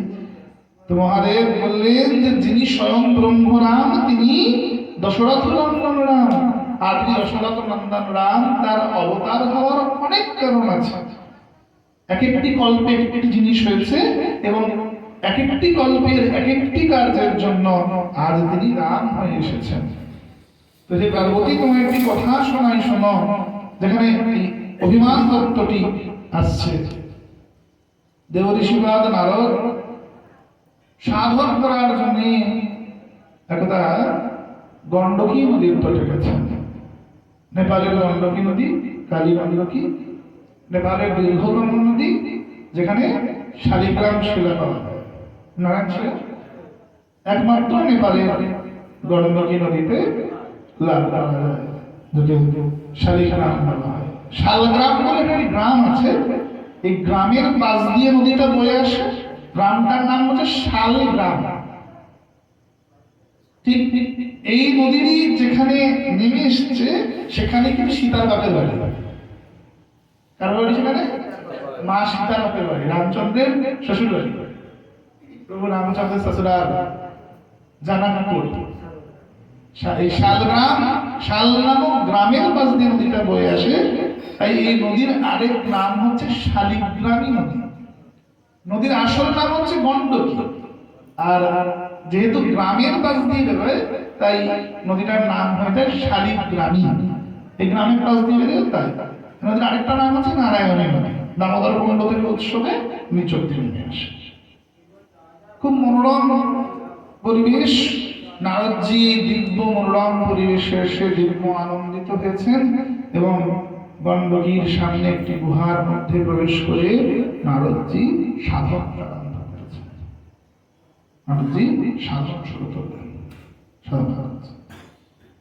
তো মহাদেব বললেন যে যিনি স্বয়ং ব্রহ্ম রাম তিনি দশরথ নন্দন রাম। আর তিনি দশরথ নন্দন রাম, তার অবতার হওয়ার অনেক কারণ আছে। এক একটি কল্পে এক একটি জিনিস হয়েছে এবং এক একটি কল্পের এক একটি কার্যের জন্য আজ তিনি রাম হয়ে এসেছেন। তো যে পার্বতী, তোমার একটি কথা শোনাই, শোনো। যেখানে অভিমান তত্ত্বটি আসছে, দেবঋষিপাদ নারদ সাধন করার জন্য একদা গণ্ডকী নদীর তটে গেছেন। নেপালের গণ্ডকী নদী, কালী গণ্ডকী, নেপালের দীর্ঘতম নদী, যেখানে শালিগ্রাম শিলা পাওয়া যায়, নারায়ণ শিলা একমাত্র নেপালের গণ্ডকী নদীতে লাভ পাওয়া যায়, যেটা শালিগ্রাম বলা হয়। শালগ্রাম বলে একটি গ্রাম আছে, এই গ্রামের পাশ দিয়ে নদীটা বয়ে আসে। গ্রামটার নাম হচ্ছে শালগ্রাম। ঠিক এই নদীরই যেখানে নেমে এসেছে সেখানে কিন্তু সীতার বাপের বাড়ি। কার বাড়ি সেখানে? মা সীতার বাপের বাড়ি, রামচন্দ্রের শ্বশুর বাড়ি। প্রভু রামচন্দ্রের শ্বশুরাল জানানপুর। এই শালগ্রাম, শাল নামক গ্রামের পাশ দিয়ে নদীটা বয়ে আসে, তাই এই নদীর আরেক নাম হচ্ছে শালিগ্রামী নদী। নদীর আসল নাম হচ্ছে গণ্ডকী। আর যেহেতু গ্রামের পাশ দিয়ে বেরোয়, তাই নদীটার নাম হয়ে যায় শালিগ্রামী। এই গ্রামের পাশ দিয়ে বেরোয়, তাই নদীর আরেকটা নাম হচ্ছে নারায়ণী নদী। দামোদর কুণ্ড থেকে উৎসবে নিচক দিয়ে নেমে আসে। খুব মনোরম পরিবেশ। নারদজি দিব্য মনোরম পরিবেশে এসে দিব্য আনন্দিত হয়েছেন এবং গণ্ডকীর সামনে একটি গুহার মধ্যে প্রবেশ করে নারদজি সাধন আরম্ভ করেছেন। নারদজি সাধন শুরু করলেন।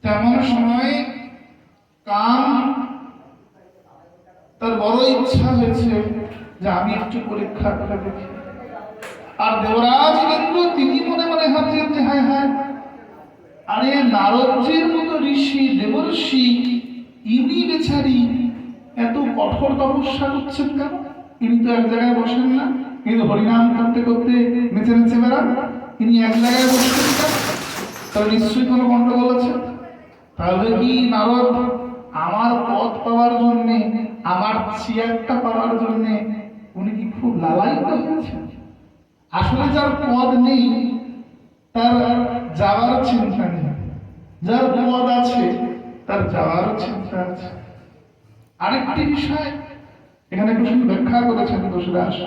তেমন সময় কাম তার বড় ইচ্ছা হয়েছে যে আমি একটু পরীক্ষা করে দেখি। আর দেবরাজ ইন্দ্র তিনি মনে মনে ভাবছেন যে হায় হায়, আরে নারদজির মতো ঋষি দেবর্ষি ইনি বেচারি এত কঠোর তপস্যা করছেন কেন? ইনি তো এক জায়গায় বসেন না, কিন্তু হরিনাম করতে করতে নেচে নেচে বেড়ান। ইনি এক জায়গায় বসেন কেন? তাহলে নিশ্চয়ই কোনো গন্ডগোল আছে। তাহলে কি নারদ আমার পদ পাওয়ার জন্য, আমার চেয়ারটা পাওয়ার জন্য উনি কি খুব লালায়িত হয়েছেন? আসলে যার পদ নেই তার যাওয়ার চিন্তা নেই, যার পদ আছে তার যাওয়ার চিন্তা আছে। আরেকটি বিষয় এখানে কৃষ্ণ ব্যাখ্যা করেছেন দোষদাস,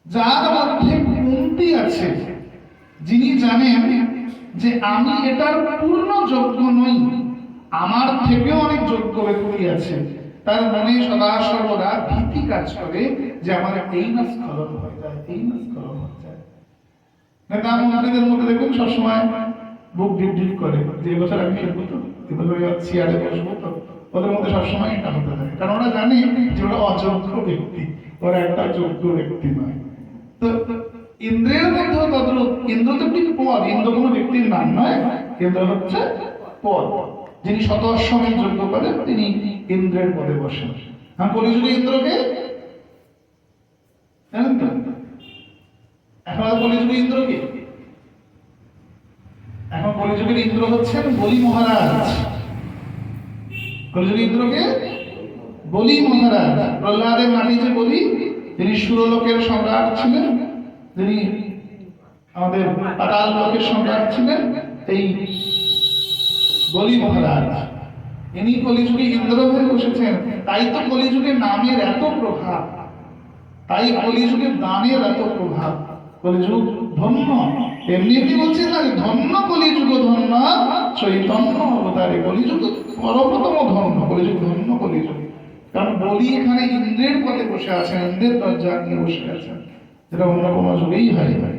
যার মধ্যে কমতি আছে, যিনি জানেন যে আমি এটার পূর্ণ যোগ্য নই, আমার থেকেও অনেক যোগ্য ব্যক্তি আছে, তার মনে সদা সর্বদা ভীতি কাজ করে যে আমার এই না স্খলন হয়ে যায়, এই না স্খলন হয়ে যায়। নেতা মন্ত্রীদের মধ্যে দেখুন সবসময় বুক ডিপ ডিপ করে যে এবছর আমি ফেলবো তো, এবছর চেয়ারে বসবো তো, ওদের মধ্যে সবসময় এটা হতে থাকে। কারণ ওরা জানে যে ওরা অযোগ্য ব্যক্তি, ওরা একটা যোগ্য ব্যক্তি নয়। তো ইন্দ্রের মধ্যেও তদ্রূপ। ইন্দ্র তো একটি পদ, ইন্দ্র কোনো ব্যক্তির নাম নয়, ইন্দ্র হচ্ছে পদ। যিনি শত অশ্বমেধ যজ্ঞ করেন তিনি ইন্দ্রের পদে বসেন। আমি কলিযুগে ইন্দ্রকে জানেন তো? এখন কলিযুগে ইন্দ্রকে, এখন কলিযুগের ইন্দ্র হচ্ছেন বলি মহারাজ। কলিযুগের ইন্দ্রকে বলি মহারাজ। প্রহ্লাদের নাতি যে বলি, তিনি সুরলোকের সম্রাট ছিলেন, যিনি আমাদের পাতাল লোকের সম্রাট ছিলেন, এই বলি মহারাজ ইনি কলিযুগে ইন্দ্র হয়ে বসেছেন। তাই তো কলিযুগে নামের এত প্রভাব, তাই কলিযুগে দানের এত প্রভাব। কলিযুগ ধন্য, এমনি এমনি বলছেন না, ধন্য কলিযুগ, ধন্য চৈতন্য অবতারে। কলিযুগ পরমতম ধন্য, কলিযুগ ধন্য কলিযুগ। কারণ বলি এখানে ইন্দ্রের পদে বসে আছেন, ইন্দ্রের দরজা নিয়ে বসে আছেন, যেটা অন্য কোনো যুগেই হয় না।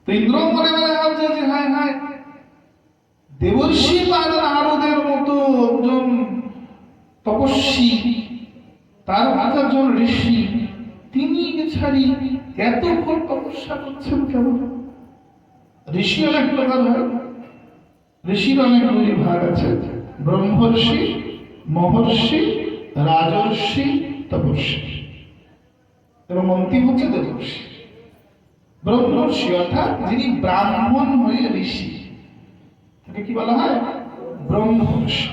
তো ইন্দ্র মনে মনে ভাবছে যে হায় হায়, দেবর্ষি পাদ নারদের মতো একজন তপস্বী, তার একজন ঋষি তিনি ছাড়ি এত ঘোর তপস্যা করছেন কেমন? ঋষি অনেক প্রকার হয়, ঋষির অনেকগুলি ভাগ আছে, ব্রহ্মর্ষি, মহর্ষি, রাজর্ষি, তপস্বী এবং অন্তিম হচ্ছে দেবর্ষি। ব্রহ্মর্ষি অর্থাৎ যিনি ব্রাহ্মণ হয়ে ঋষি, তাকে কি বলা হয়? ব্রহ্মর্ষি।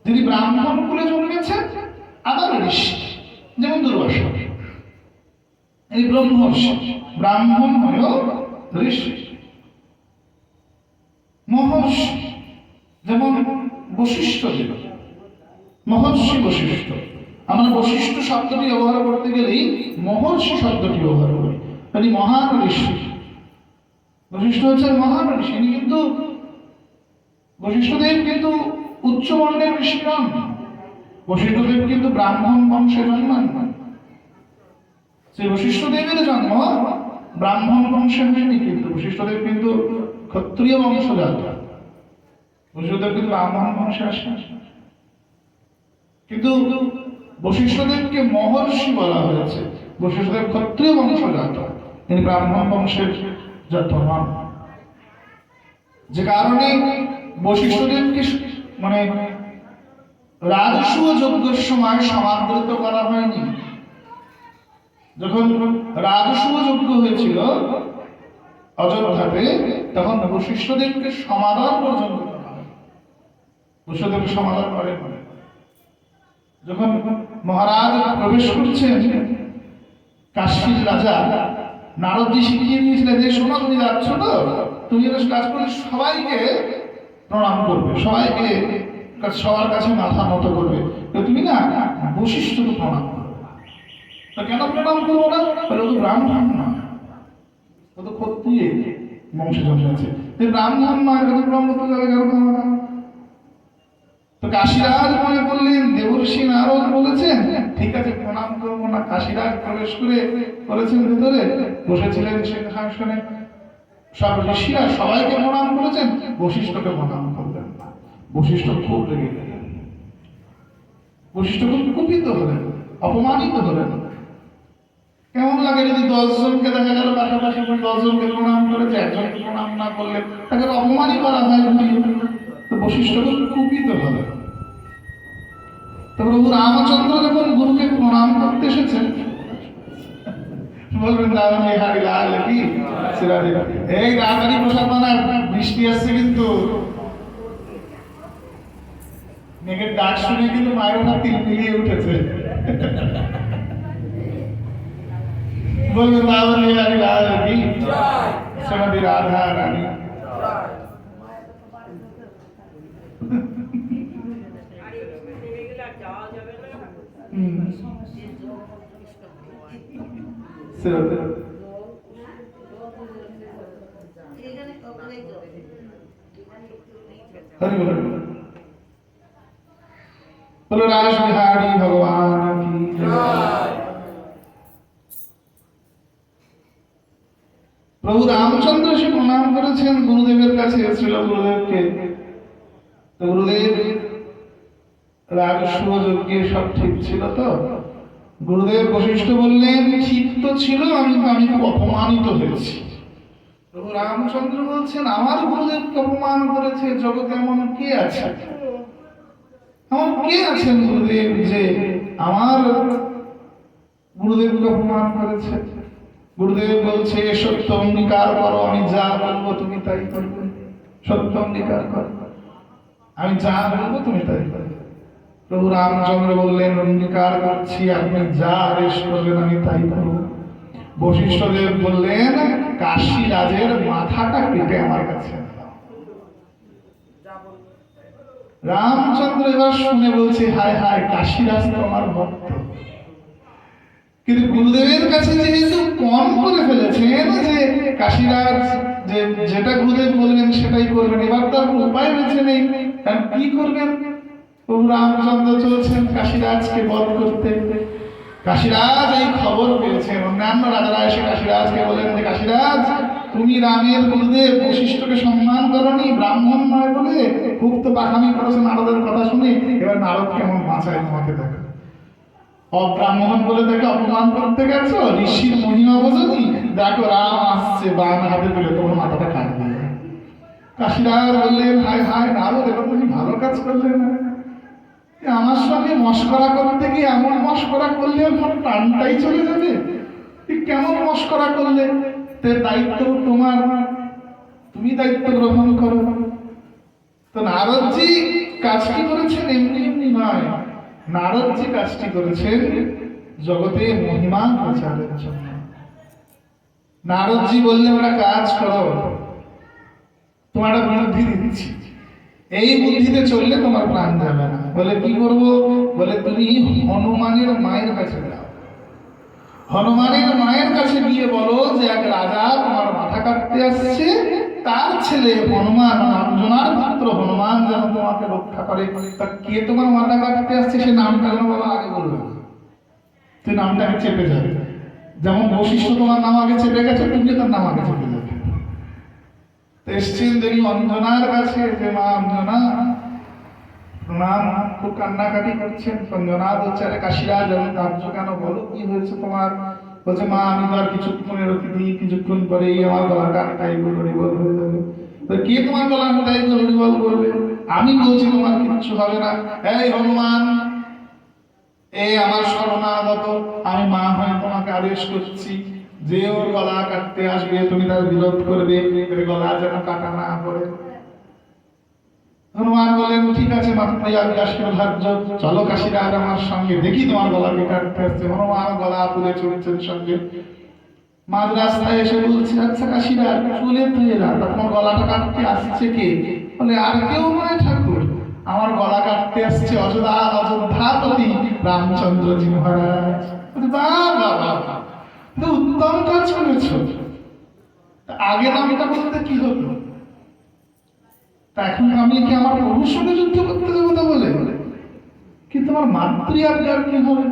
যিনি ব্রাহ্মণ কুলে জন্মেছেন আবার ঋষি, যেমন দুর্বাসা, এই ব্রহ্মর্ষি, ব্রাহ্মণ হয়েও ঋষি। মহর্ষি যেমন বশিষ্ঠ দেব, মহর্ষি বশিষ্ঠ। আমরা বশিষ্ঠ শব্দটি ব্যবহার করতে গেলেই মহর্ষি শব্দটি ব্যবহার করি, মানে মহান ঋষি। বশিষ্ঠ হচ্ছেন মহান ঋষি। ইনি কিন্তু বশিষ্ঠদেব কিন্তু উচ্চ বর্ণের ঋষি নন। বশিষ্ঠদেব কিন্তু ব্রাহ্মণ বংশে জন্মান। সেই বশিষ্ঠদেবের জন্ম ব্রাহ্মণ বংশে হয়নি, কিন্তু বশিষ্ঠদেব কিন্তু ক্ষত্রিয় বংশজাত। বশিষ্ঠদেব কিন্তু ব্রাহ্মণ বংশে আসে। কিন্তু বশিষ্ঠদেবকে মহর্ষি বলা হয়েছে। বশিষ্ঠদেব ক্ষত্রিয় বংশজাত, তিনি ব্রাহ্মণ বংশের জাত নন। যে কারণে বশিষ্ঠদেবকে মানে রাজসূয় যজ্ঞের সময় সমাদৃত করা হয়নি। যখন রাজসূয় যজ্ঞ হয়েছিল অযোধ্যাতে, তখন বশিষ্ঠদেবকে সমাদর পর্যন্ত করা হয়। বশিষ্ঠদেবকে সমাদর করে। যখন মহারাজ প্রবেশ করছেন, কাশীর রাজা নারদজি শিখিয়ে দিয়েছিলেন যে শোনো, তুমি যাচ্ছ তো, তুমি কাজ করলে সবাইকে প্রণাম করবে, সবাইকে সবার কাছে মাথা নত করবে, তুমি না বশিষ্ঠকে প্রণাম করবে। তো কেন প্রণাম করবো না? ও তো ব্রাহ্মণ নয়, ও তো ক্ষত্রিয় বংশে জন্মেছে। ব্রাহ্মণ নয়, প্রণাম করতে যাবে কেন? তো কাশীরাজ মনে করলেন দেবর্ষি নারদ বলেছেন, ঠিক আছে প্রণাম করবো না। কাশীরাজ প্রবেশ করেছেন ভিতরে, বসেছিলেন সিংহাসনে। সব ঋষিরা সবাইকে প্রণাম করেছেন, বশিষ্ঠকে প্রণাম করলেন না। বশিষ্ঠ খুব রেগে গেলেন, বশিষ্ঠ খুব কুপিত হলেন, অপমানিত হলেন। কেমন লাগে যদি 10 জনকে দেখা গেল পাশাপাশি 10 জনকে প্রণাম করেছে, একজনকে প্রণাম না করলে তাকে অপমানই করা হয়। তো বশিষ্ঠ খুব কুপিত হলেন। তো প্রভু রামচন্দ্র যখন গুরুকে প্রণাম করতে এসেছেন, বলবেন রামে হারি লাল কি এই রাতারি প্রসাদ বানার, বৃষ্টি আসছে কিন্তু মেঘের ডাক শুনে কিন্তু মায়ের ওটা তিল মিলিয়ে উঠেছে। বলবেন রামে হারি লাল কি শ্রীমতী রাধা রানী। बोलो राज बिहारी भगवान की जय। प्रभु रामचंद्र से प्रणाम করেছেন গুরুদেবের কাছে, শ্রীল গুরুদেবকে। তো গুরুদেব রাজসূয় যজ্ঞে সব ঠিক ছিল তো? গুরুদেব বশিষ্ঠ বললেন ঠিক তো ছিল, আমি খুব অপমানিত হয়েছি। প্রভু রামচন্দ্র বলছেন আমার গুরুদেবকে অপমান করেছে, জগতে এমন কে আছে? এমন কে আছেন গুরুদেব যে আমার গুরুদেবকে অপমান করেছে? গুরুদেব বলছে সত্য অঙ্গীকার করো, আমি যা বলবো তুমি তাই করবে। সত্য অঙ্গীকার করো, আমি যা বলবো তুমি তাই করবে। প্রভু রামচন্দ্র বললেন অঙ্গীকার করছি, আপনি যা আদেশ করবেন আমি তাই করব। বশিষ্ঠদেব বললেন কাশী রাজের মাথাটা কেটে আমার কাছে দাও। রামচন্দ্র এবার শুনে বলছে হায় হায়, কাশীরাজ তো আমার ভক্ত। কিন্তু গুরুদেবের কাছে যেহেতু কম করে ফেলেছেন যে কাশীরাজ যেটা গুরুদেব বলবেন সেটাই করবেন, এবার তার উপায় বেছে নেই, কি করবেন? প্রভু রামচন্দ্র চলছেন কাশীরাজকে বধ করতে। কাশীরাজ এই খবর পেয়েছেন, অন্যান্য রাজারা এসে কাশীরাজকে বলেন যে কাশীরাজ, তুমি রামের গুরুদেব বশিষ্ঠকে সম্মান করনি, ব্রাহ্মণ নয় বলে খুব তো পাখামি করেছে নারদের কথা শুনে, এবার নারদ কেমন বাঁচায় তোমাকে দেখো। অব্রাহ্মণ বলে তাকে অপমান করতে গেছো, ঋষির মহিমা বোঝনি, দেখো রাম আসছে, বান হাতে তুলে তোমার মাথাটা কাটবে। কাশিরাজ বললেন, হায় হায় নারদ, এবার তুমি ভালো কাজ করলে না, আমার সঙ্গে মস্করা করতে গিয়ে এমন মস্করা করলে আমার প্রাণটাই চলে যাবে, কেমন মস্করা করলে, দায়িত্ব তোমার, তুমি দায়িত্ব গ্রহণ করো। তো নারদজি কাজটি করেছেন এমনি এমনি নয়, নারদজি কাজটি করেছেন জগতে মহিমা প্রচারের জন্য। নারদজি বললেন, ওরা কাজ করো, তোমার বুদ্ধি দিচ্ছি, এই বুদ্ধিতে চললে তোমার প্রাণ যাবে না। বলে কি করব? বলে তুমি হনুমানের মায়ের কাছে যাও, হনুমানের মায়ের কাছে গিয়ে বলো যে এক রাজা তোমার মাথা কাটতে আসছে, তার ছেলে হনুমান, অঞ্জনার পুত্র হনুমান যেন তোমাকে রক্ষা করে। তা কে তোমার মাথা কাটতে আসছে সে নামটা যেন বাবা আগে বলবে, তুই নামটাকে চেপে যাবে, যেমন বশিষ্ঠ তোমার নাম আগে চেপে গেছে, তুমি তার নাম আগে চেপে যাবে। এসছেন দেবী অঞ্জনার কাছে, যে মা অঞ্জনা প্রণাম, খুব কান্নাকাটি করছেন। অঞ্জনা বলছে, আরে কাশিরাজ এমন কাঁদছো কেন, বলো কি হয়েছে তোমার? বলছে, মা আমি তো আর কিছুক্ষণের অতিথি, কিছুক্ষণ পরেই আমার গলাটা টাইপ হরিবল হয়ে যাবে। তো কে তোমার গলাটা টাইপ হরিবল করবে? আমি বলছি তোমার কিচ্ছু হবে না। এই হনুমান, এই আমার শরণাগত, আমি মা হয়ে তোমাকে আদেশ করছি, যে ওর গলা কাটতে আসবে তুমি তার বিরোধ করবে, গলা যেন কাটা না পড়ে। হনুমান বলেন, ঠিক আছে চলো কাশিরাজ আমার সঙ্গে, দেখি তোমার গলাকে কাটতে আসছে। হনুমান গলা তুলে চলছেন সঙ্গে, মাঝ রাস্তায় এসে বলছে, আচ্ছা কাশিরাজ চলে তুই এলা, তোমার গলাটা কাটতে আসছে কে? বলে, আর কেউ নয় ঠাকুর, আমার গলা কাটতে আসছে অযোধ্যাপতি রামচন্দ্রজি মহারাজ। উত্তম কাজ করেছ, আগে নামটা বলতে কি হতো? এখন আমি কি আমার প্রভুর সঙ্গে যুদ্ধ করতে দেবো তা বলে? কিন্তু আমার মাতৃ আজ্ঞার কি হবে?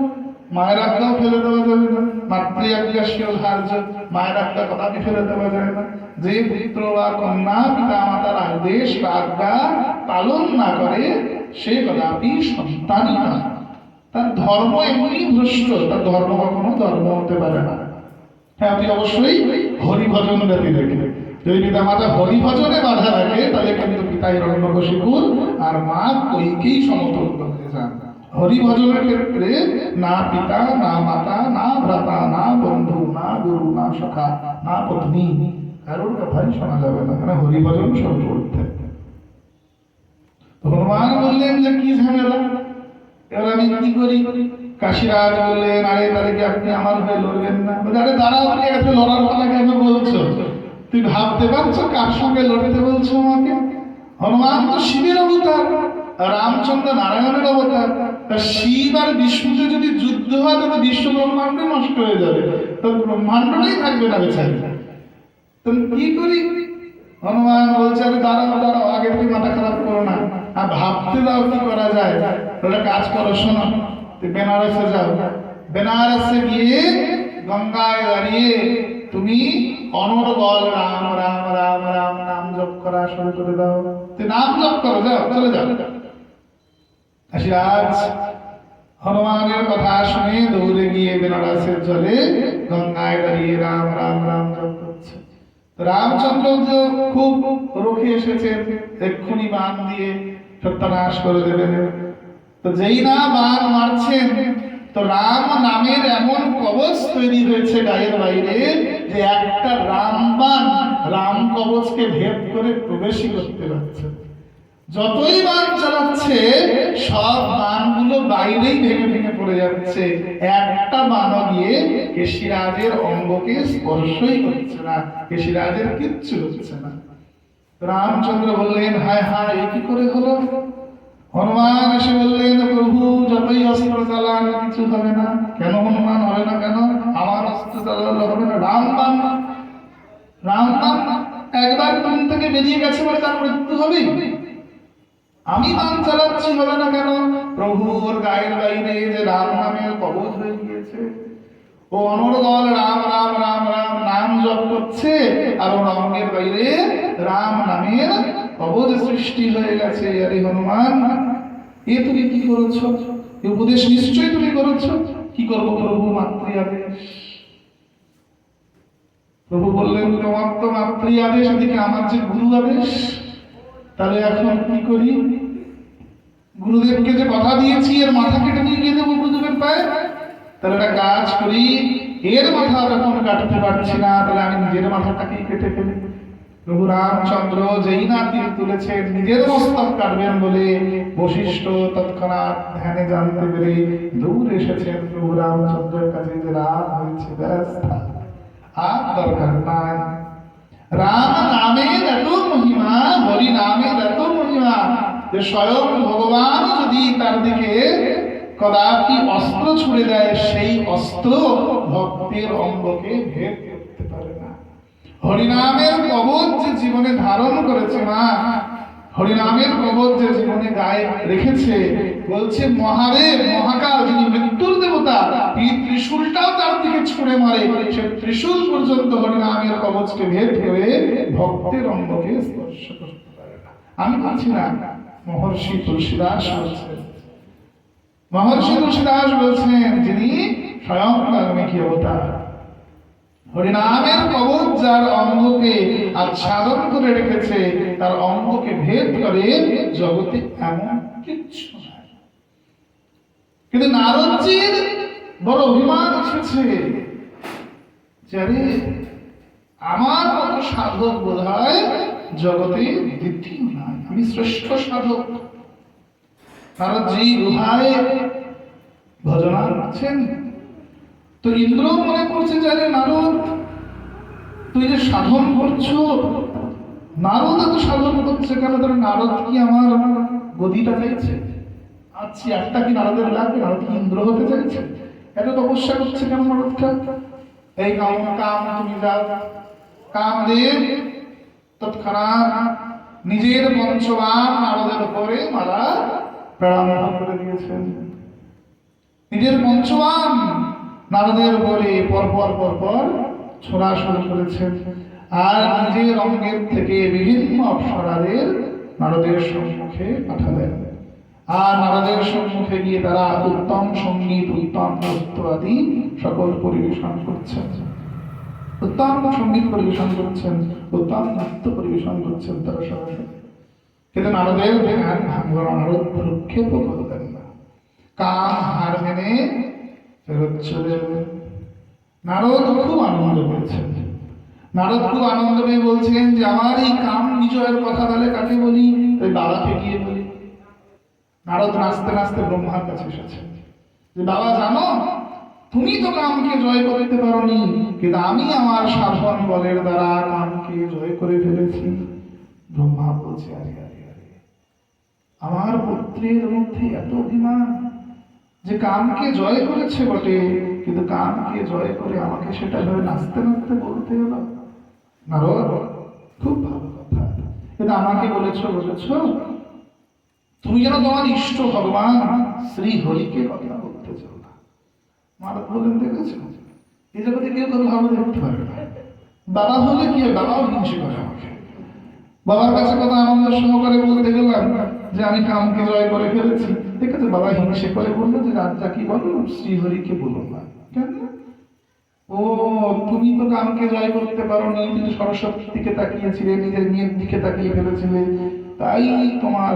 মায়ের আজ্ঞাও ফেলে দেওয়া যাবে না, মাতৃ আজ্ঞা শিরোধার্য, মায়ের আজ্ঞা কদাপি ফেলে দেওয়া যায় না। যে পুত্র বা কন্যা পিতা মাতার আদেশ বা আজ্ঞা পালন না করে সে কদাপি সন্তানই না, তার ধর্ম এমনি ভ্রষ্ট, তার ধর্ম কখনো ধর্ম হতে পারে না। হ্যাঁ, তুই অবশ্যই হরিভজন ব্যতী রেখে, যদি পিতা মাতা হরিভজনে বাধা রাখে তাহলে কিন্তু পিতা হিরণ্যকশিপুর আর মা কইকেই সমতুল্য হয়ে যান। হরিভজনের ক্ষেত্রে না পিতা, না মাতা, না ভ্রাতা, না বন্ধু, না গুরু, না সখা, না পত্নী, কারোর কথাই শোনা যাবে না, মানে হরিভজন সব করতে। হনুমান বললেন যে কি ঝামেলা, এবার আমি কি করি? কাশিরাজ বললেন, আরে তাহলে কি আপনি আমার হয়ে লড়বেন না? আরে দাঁড়াও, ঠিক আছে, লড়ার কথা কেন বলছো? তুই ভাবতে পারছো কার সঙ্গে লড়তে বলছো আমাকে? হনুমান তো শিবের অবতার, রামচন্দ্র নারায়ণের অবতার, তা শিব আর বিষ্ণুতে যদি যুদ্ধ হয় তাহলে বিশ্ব ব্রহ্মাণ্ড নষ্ট হয়ে যাবে, তো ব্রহ্মাণ্ডটাই থাকবে না বেচারি। তুমি কি করি? হনুমান বলছে, আরে দাঁড়াও দাঁড়াও, আগে তুমি মাথা খারাপ করো না, আর ভাবতে দাও কি করা যায়। তাহলে কাজ করো, শোনো, তুই বেনারসে যাও, বেনারসে গিয়ে গঙ্গায় দাঁড়িয়ে তুমি অনর্গল রাম রাম রাম রাম নাম জপ করা শুরু করে দাও। তুই নাম জপ করো, যাও, চলে যাও। কাশিরাজ হনুমানের কথা শুনে দৌড়ে গিয়ে বেনারসের জলে গঙ্গায় দাঁড়িয়ে রাম রাম রাম জপ করছে। রামচন্দ্র তো খুব রুখে এসেছেন, এক্ষুনি বাণ দিয়ে সত্যানাশ করে দেবেন। তো যেই না বাণ মারছেন, তো রাম নামের এমন কবচ তৈরি হয়েছে গায়ের বাইরে যে একটা রামবাণ রাম কবচকে ভেদ করে প্রবেশই করতে পারছে। যতই বাণ চালাচ্ছে সব বাণগুলো বাইরেই ভেঙে ভেঙে পড়ে যাচ্ছে, একটা বাণও গিয়ে কেশিরাজের অঙ্গকে স্পর্শই করছে না, কেশিরাজের কিচ্ছু হচ্ছে না। রামচন্দ্র বললেন, হায় হায়, কি করে হলো? হনুমান এসে বললেন, প্রভু যতই অস্ত্র চালান কিছু হবে না। কেন হনুমান, হবে না কেন? আমার অস্ত্র চালালে হবে না, রামবাণ, রামবাণ একবার মন থেকে বেরিয়ে গেছে বলে তার মৃত্যু হবেই। আমি বাণ চালাচ্ছি, হবে না কেন? প্রভু ওর গায়ের বাইরে যে রাম নামের কবচ হয়ে গিয়েছে, ও অনর্গল রাম রাম রাম রাম নাম জপ করছে, আর ওর অঙ্গের বাইরে রাম নামের কবচ সৃষ্টি হয়ে গেছে। আরে হনুমান, এ তুমি কি করেছো? এই উপদেশ নিশ্চয়ই তুমি করেছো। কি করবো প্রভু, মাতৃ আদেশ। প্রভু বললেন তোমার তো মাতৃ আদেশ, এদিকে আমার যে গুরু আদেশ, তাহলে এখন কি করি? গুরুদেবকে যে কথা দিয়েছি এর মাথা কেটে নিয়ে গিয়ে দেবো গুরুদেবের পায়ে? তাহলে একটা কাজ করি, এর মাথা যখন কাটতে পারছি না, তাহলে আমি নিজের মাথাটাকেই কেটে ফেলি। প্রভু রামচন্দ্র যেই না তীর তুলেছেন নিজের মস্তক কাটবেন বলে, বশিষ্ঠ তৎক্ষণাৎ ধ্যানে জানতে পেরে দূর এসেছেন প্রভু রামচন্দ্রের কাছে যে রাম হয়েছে ব্যস্ত, আর দরকার নাই। রাম নামের এত মহিমা, হরি নামের এত মহিমা যে স্বয়ং ভগবান যদি তার দিকে কদাপি অস্ত্র ছুড়ে দেয়, সেই অস্ত্র ভক্তের অঙ্গকে ভেদ করতে পারে না। হরিনামের কবচ যে জীবনে ধারণ করেছে মা, হরিনামের কবচ যে জীবনে গায়ে রেখেছে, বলছে মহাদেব মহাকাল যিনি মৃত্যুর দেবতা, এই ত্রিশূলটাও তার দিকে ছুঁড়ে মারে, সে ত্রিশূল পর্যন্ত হরিনামের কবচকে ভেদ করে ভক্তের অঙ্গকে স্পর্শ করতে পারে না। আমি বলছি না, মহর্ষি তুলসীদাস বলছেন। মহর্ষি তুলসীদাস বলছেন যিনি স্বয়ং বাল্মীকি অবতার। হরিনামের কবচ যার অঙ্গকে আচ্ছাদন করে রেখেছে, তার অঙ্গকে ভেদ করে জগতে এমন কিচ্ছু নাই। কিন্তু নারদজির বড় অভিমান এসেছে যে আমার মতো সাধক বোধহয় জগতে দ্বিতীয় নাই, আমি শ্রেষ্ঠ সাধক। নারদজি গুহায় ভজনা করছেন, তো ইন্দ্র মনে করছে যে নারদ তুই যে সাধন করছো, নারদ এত সাধন করছে কেন? তাহলে নারদ কি আমার গদিটা চাইছে? আচ্ছা, একটা কি নারদের লাগবে? নারদ কি ইন্দ্র হতে চাইছে? এত তপস্যা করছে কেন নারদটা? এই কাম কাম তুমি যাও। কামদেব তৎক্ষণাৎ নিজের পঞ্চবান নারদের উপরে মারা প্রারম্ভ করে দিয়েছেন। নিজের পঞ্চবান নারদের উপরে পরপর পরপর ছোড়া শুরু করেছেন, আর নিজের অঙ্গের থেকে বিভিন্ন অপ্সরাদের নারদের সম্মুখে পাঠালেন। আর নারদের সম্মুখে গিয়ে তারা উত্তম সঙ্গীত, উত্তম নৃত্য আদি সকল পরিবেশন করছেন। উত্তম সঙ্গীত পরিবেশন করছেন, উত্তম নৃত্য পরিবেশন করছেন তারা সবাই। কিন্তু নারদের ধ্যান ভাঙল, নারদ ভ্রুক্ষেপ করলেন না, কাম হার মেনে ফেরত চলে এলেন। নারদ খুব আনন্দ পেয়েছেন। নারদ খুব আনন্দ পেয়ে বলছেন যে আমার এই কাম বিজয়ের কথা তাহলে কাকে বলি? তাই বাবাকে গিয়ে বলি। নারদ নাচতে নাচতে ব্রহ্মার কাছে এসেছেন যে বাবা জানো, তুমি তো কামকে জয় করতে পারোনি, কিন্তু আমি আমার সাধন বলের দ্বারা কামকে জয় করে ফেলেছি। ব্রহ্মা বলছে আরে আরে আরে, আমার পুত্রের মধ্যে এত অভিমান যে কামকে জয় করেছে বটে, কিন্তু কামকে জয় করে আমাকে সেটা ধরে নাচতে নাচতে বলতে হলো। নারদ খুব ভালো কথা, কিন্তু আমাকে বলেছো তুমি যেন তোমার ইষ্ট ভগবান শ্রী হরিকে কথা বলতে চাও না। নারদ বলেন দেখেছো, এই জগতে কেউ তোর ভালো দেখতে পারে না। বাবা হলে কি হয়, বাবাও হিংসে করে আমাকে। বাবার কাছে কথা আনন্দ সহকারে বলতে গেলাম যে আমি কামকে জয় করে ফেলেছি, দেখেছো বাবা হিংসে করে বললো যে রাজা কি বলো, শ্রীহরিকে বলো না কেন? ও তুমি তো কামকে জয় করতে পারো নি, তুমি সরস্বতীর দিকে তাকিয়েছিলে, নিজের মেয়ের দিকে তাকিয়ে ফেলেছিলে, তাই তোমার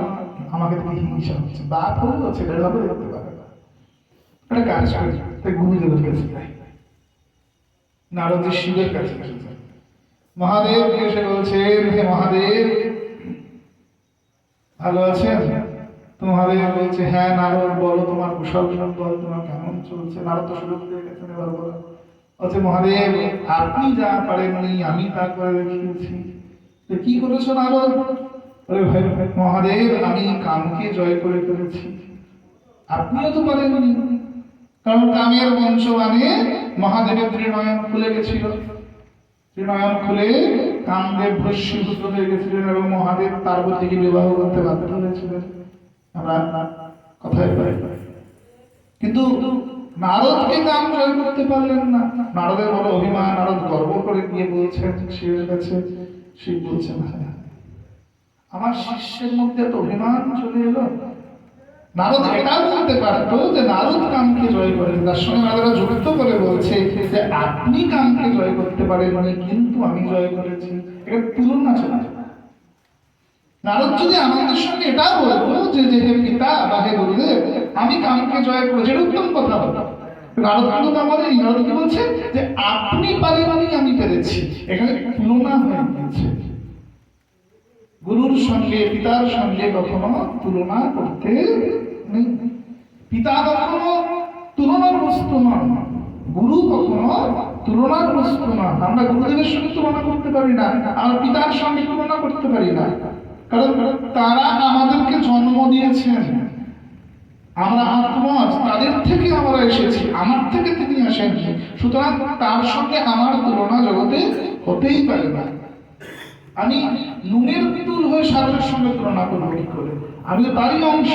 আমাকে দেখে হিংসা হচ্ছে। বাপ হলেও ছেলের ভাবে দেখতে পারে না। একটা কাজ করি, তাই গুরুদেবের কাছে যাই। নারদ শিবের কাছে এসেছে, মহাদেবকে এসে বলছেন হে মহাদেব ভালো আছেন? তো মহাদেব বলছে হ্যাঁ নারদ বলো তোমার কুশল বল, তোমার কেমন চলছে? নারদ তো সুযোগ পেয়ে গেছেন, এবার বলো। বলছে মহাদেব আপনি যা পারেননি আমি তা করে দেখিয়েছি। কি করেছো নারদ? বলে ভাই মহাদেব আমি কামকে জয় করে ফেলেছি, আপনিও তো পারেননি। কারণ কামের পঞ্চবাণে মহাদেবের ত্রিনয়ন খুলে গেছিল, ত্রিনয়ন খুলে কামদেব ভস্মীভূত হয়ে গেছিলেন এবং মহাদেব পার্বতীকে বিবাহ করতে বাধ্য হয়েছিলেন। আমরা কথায় পাই। কিন্তু নারদকে কাম জয় করতে পারলেন না। নারদের বড় অভিমান, নারদ গর্ব করে গিয়ে বলছেন শিবের কাছে। শিব বলছেন হ্যাঁ আমার শিষ্যের মধ্যে এত অভিমান চলে এলো। নারদ এটা বলতে পারতো যে নারদ কামকে জয় করেন, তার সঙ্গে নারদরা যুক্ত করে বলছে যে আপনি কামকে জয় করতে পারেন কিন্তু আমি জয় করেছি, এটা তুলনা চলে। নারদ যদি আমাদের সঙ্গে এটা বলতো যে হে পিতা বা হে গুরুদেব আমি কামকে জয় করেছি, এটা উত্তম কথা হতো। নারদ কিন্তু তা বলেনি, নারদ কি বলছে যে আপনি পারেননি আমি পেরেছি, এখানে তুলনা হয়ে গেছে। গুরুর সঙ্গে পিতার সঙ্গে কখনো তুলনা করতে নেই। পিতা কখনো তুলনার বস্তু নন, গুরু কখনো তুলনার বস্তু নন। আমরা গুরুদেবের সঙ্গে তুলনা করতে পারি না, আর পিতার সঙ্গে তুলনা করতে পারি না, কারণ তারা আমাদেরকে জন্ম দিয়েছেন, আমরা আত্মজ, তাদের থেকে আমরা এসেছি, আমার থেকে তিনি আসেননি, সুতরাং তার সঙ্গে আমার তুলনা জগতে হতেই পারে না। আমি নুনের তুল হয়ে সাগরের সঙ্গে তুলনা করবো কি করে? আমি তো তারই অংশ।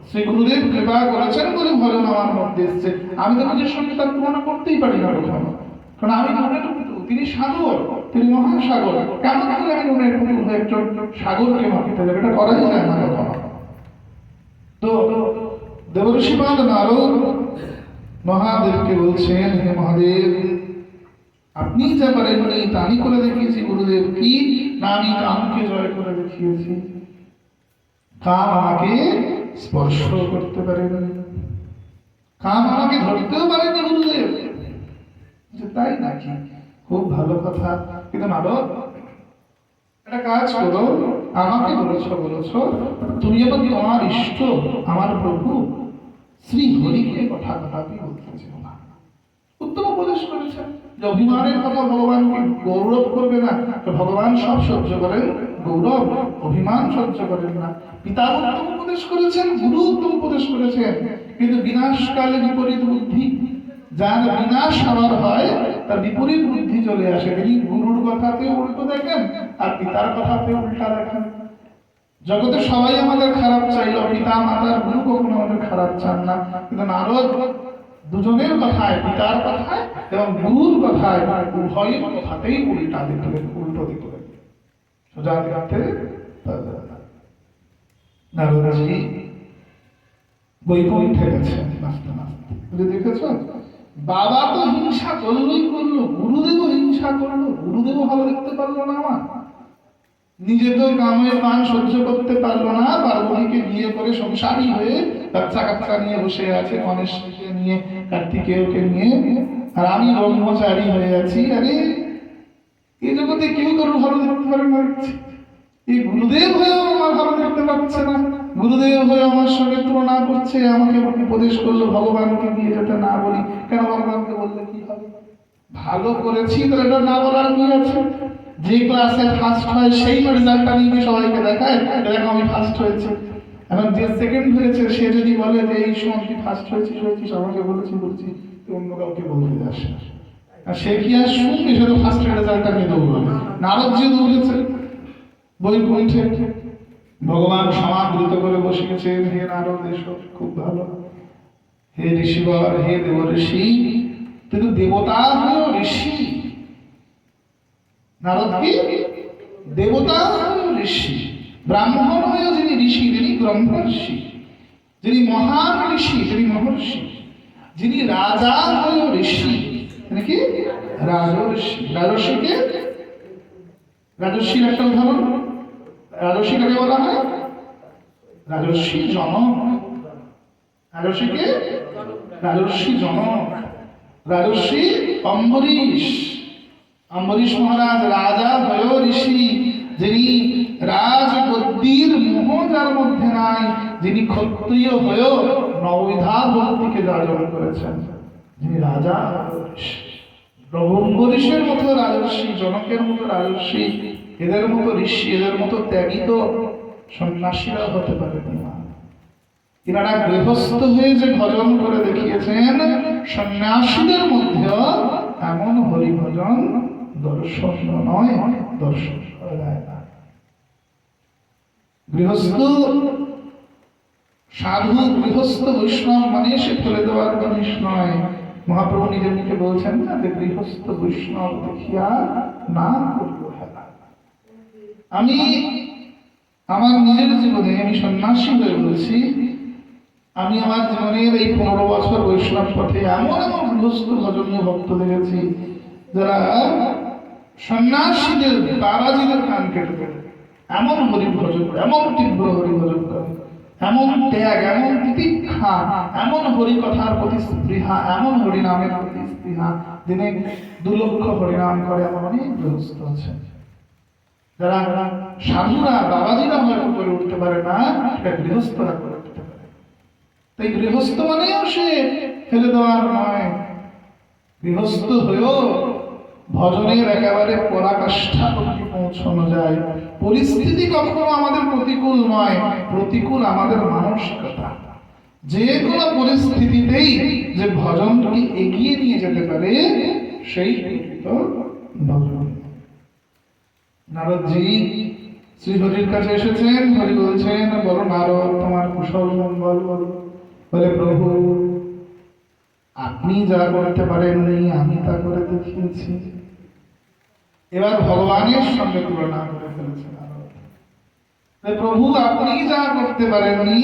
শ্রী গুরুদেব কৃপা করেছেন বলে ভজন আমার মধ্যে এসছে, আমি তো নিজের সঙ্গে তার তুলনা করতেই পারি না কখনো, কারণ আমি নুনের পুতুল, তিনি সাগর, তিনি মহাসাগর। কেমন করে আমি নুনের পুতুল হয়ে একজন সাগরকে মাপিতে যাবে? এটা করাই যায় না কখনো। তো দেবর্ষিপাদ নারদ মহাদেবকে বলছেন, হে মহাদেব আপনি যা পারেননি তা আমি করে দেখিয়েছি। গুরুদেব কি না, আমি কামকে জয় করে দেখিয়েছি। কাম আমাকে স্পর্শ করতে পারেনি, কাম আমাকে ধরতেও পারেনি গুরুদেব। তাই নাকি? খুব ভালো কথা। কিন্তু নারদ একটা কাজ করো, আমাকে বলেছ তুমি যখন তোমার ইষ্ট আমার প্রভু শ্রী হরিকে কথা কথাটি বলতে চাও না। উত্তম উপদেশ করেছেন যে অভিমানের কথা ভগবানকে গৌরব করবে না, ভগবান সব সহ্য করেন, গৌরব অভিমান সহ্য করেন না। পিতা উত্তম উপদেশ করেছেন, গুরু উত্তম উপদেশ করেছেন, কিন্তু বিনাশকালে বিপরীত বুদ্ধি, যার বিনাশ হওয়ার হয় তার বিপরীত বুদ্ধি চলে আসে। তিনি গুরুর কথাতে উল্টো দেখেন আর পিতার কথাতে উল্টা দেখেন। জগতে সবাই আমাদের খারাপ চাইল, পিতা মাতার গুরু কখনো আমাদের খারাপ চান না, কিন্তু নারদ দুজনের কথায়, পিতার কথায় এবং গুরুর কথায়, উভয়ের কথাতেই উল্টা দিতে, উল্টো দিতে সোজা দিতে। নারদজি বৈকুণ্ঠে গেছেন নাচতে নাচতে, দেখেছ? বাবা তো হিংসা করলোই করলো, গুরুদেবও হিংসা করলো, গুরুদেবও ভালো দেখতে পারলো না আমার। নিজে তো কামের মান সহ্য করতে পারলো না, পার্বতীকে বিয়ে করে সংসারী হয়ে বাচ্চা কাচ্চা নিয়ে বসে আছে, গণেশকে নিয়ে, কার্তিকেয়কে নিয়ে, আর আমি ব্রহ্মচারী হয়ে আছি। আরে এই জগতে কেউ কারো ভালো দেখতে পারে না, এই গুরুদেব হয়েও আমার ভালো দেখতে পাচ্ছে না, গুরুদেব হয়ে আমার সঙ্গে তুলনা করছে, আমাকে উপদেশ করলো ভগবানকে নিয়ে যেতে না বলি। কেন? ভগবানকে বললে কি হবে? ভালো করেছি তো এটা না বলার কি আছে? যে ক্লাসে ফার্স্ট হয় সেই রেজাল্টটা নিয়ে সবাইকে দেখায়, দেখো আমি ফার্স্ট হয়েছি। এখন যে সেকেন্ড হয়েছে সে যদি বলে যে এই সময় কি ফার্স্ট হয়েছিস আমাকে বলেছি অন্য কাউকে বলতে যাস, আর সে কি আর শুনবে? সে তো ফার্স্ট রেজাল্টটা নিয়ে দৌড়বে। নারদ যে দৌড়েছে বৈকুণ্ঠে, ভগবান সমাদৃত করে বসিয়েছেন, হে নারদ এসো, খুব ভালো। হে ঋষিবর, হে দেব ঋষি, কিন্তু দেবতা হলো ঋষি। নারদ কি দেবতা হলো ঋষি, ব্রাহ্মণ হয়েও যিনি ঋষি তিনি ব্রহ্মর্ষি, যিনি মহান ঋষি তিনি মহর্ষি, যিনি রাজা হয়েও ঋষি তিনি কি রাজর্ষি। রাজর্ষিকে, রাজর্ষির একটা উদাহরণ, রাজর্ষি কাকে বলা হয়? রাজর্ষি জনক। রাজর্ষিকে রাজর্ষি জনক, রাজর্ষি অম্বরীশ। অম্বরীশ মহারাজ রাজা হয়েও ঋষি, যিনি রাজগদ্দির মোহ যার মধ্যে নাই, যিনি ক্ষত্রিয় হয়েও নববিধা ভক্তিকে যাজন করেছেন, যিনি রাজা অম্বরীশের মতো রাজর্ষি, জনকের মতো রাজর্ষি, এদের মতো ঋষি, এদের মতো ত্যাগী তো সন্ন্যাসীরা হতে পারে না। এনারা গৃহস্থ হয়ে যে ভজন করে দেখিয়েছেন, সন্ন্যাসীদের মধ্যেও এমন হরিভজন দর্শন নয়, দর্শন করা যায় না। গৃহস্থ সাধু, গৃহস্থ বৈষ্ণব মানে সে ফেলে দেওয়ার জিনিস নয়। মহাপ্রভু নিজের মুখে বলছেন না যে গৃহস্থ বৈষ্ণব দেখিয়া না করিব হেলা। আমি আমার নিজের জীবনে, আমি সন্ন্যাসী হয়ে বলছি, আমি আমার জীবনের এই 15 বছর বৈষ্ণব পথে এমন এমন গৃহস্থ ভজনীয় ভক্ত দেখেছি যারা সন্ন্যাসীদের বাবাজিদের কান কেটে দেয়, এমন হরি ভজন করে, এমন তীব্র হরি ভজন করে, এমন ত্যাগ, এমন তিতিক্ষা, এমন হরি কথার প্রতি স্পৃহা, এমন হরিনামের প্রতি স্পৃহা, দিনে 2 লক্ষ হরিনাম করে এমন অনেক গৃহস্থ আছে। যারা সাধুরা বাবাজিরা হয়তো করে উঠতে পারে না, এটা গৃহস্থরা করে উঠতে পারে। তাই গৃহস্থ মানেও সে ফেলে দেওয়ার নয়, গৃহস্থ হয়েও ভজনের একেবারে পরাকাষ্ঠা অবধি পৌঁছানো যায়। পরিস্থিতি কখনো আমাদের প্রতিকূল নয়, প্রতিকূল আমাদের মানসিকতা। যে কোনো পরিস্থিতিতেই যে ভজনকে এগিয়ে নিয়ে যেতে পারে সেই ভজন। নারদজি শ্রীহরির কাছে এসেছেন, হরি বলছেন, বলো নারদ তোমার কুশল মঙ্গল বলো। বলে প্রভু আপনি যা করতে পারেননি আমি তা করে দেখিয়েছি। এবার ভগবানের সঙ্গে তুলনা করে ফেলেছে নারদ। প্রভু আপনি যা করতে পারেননি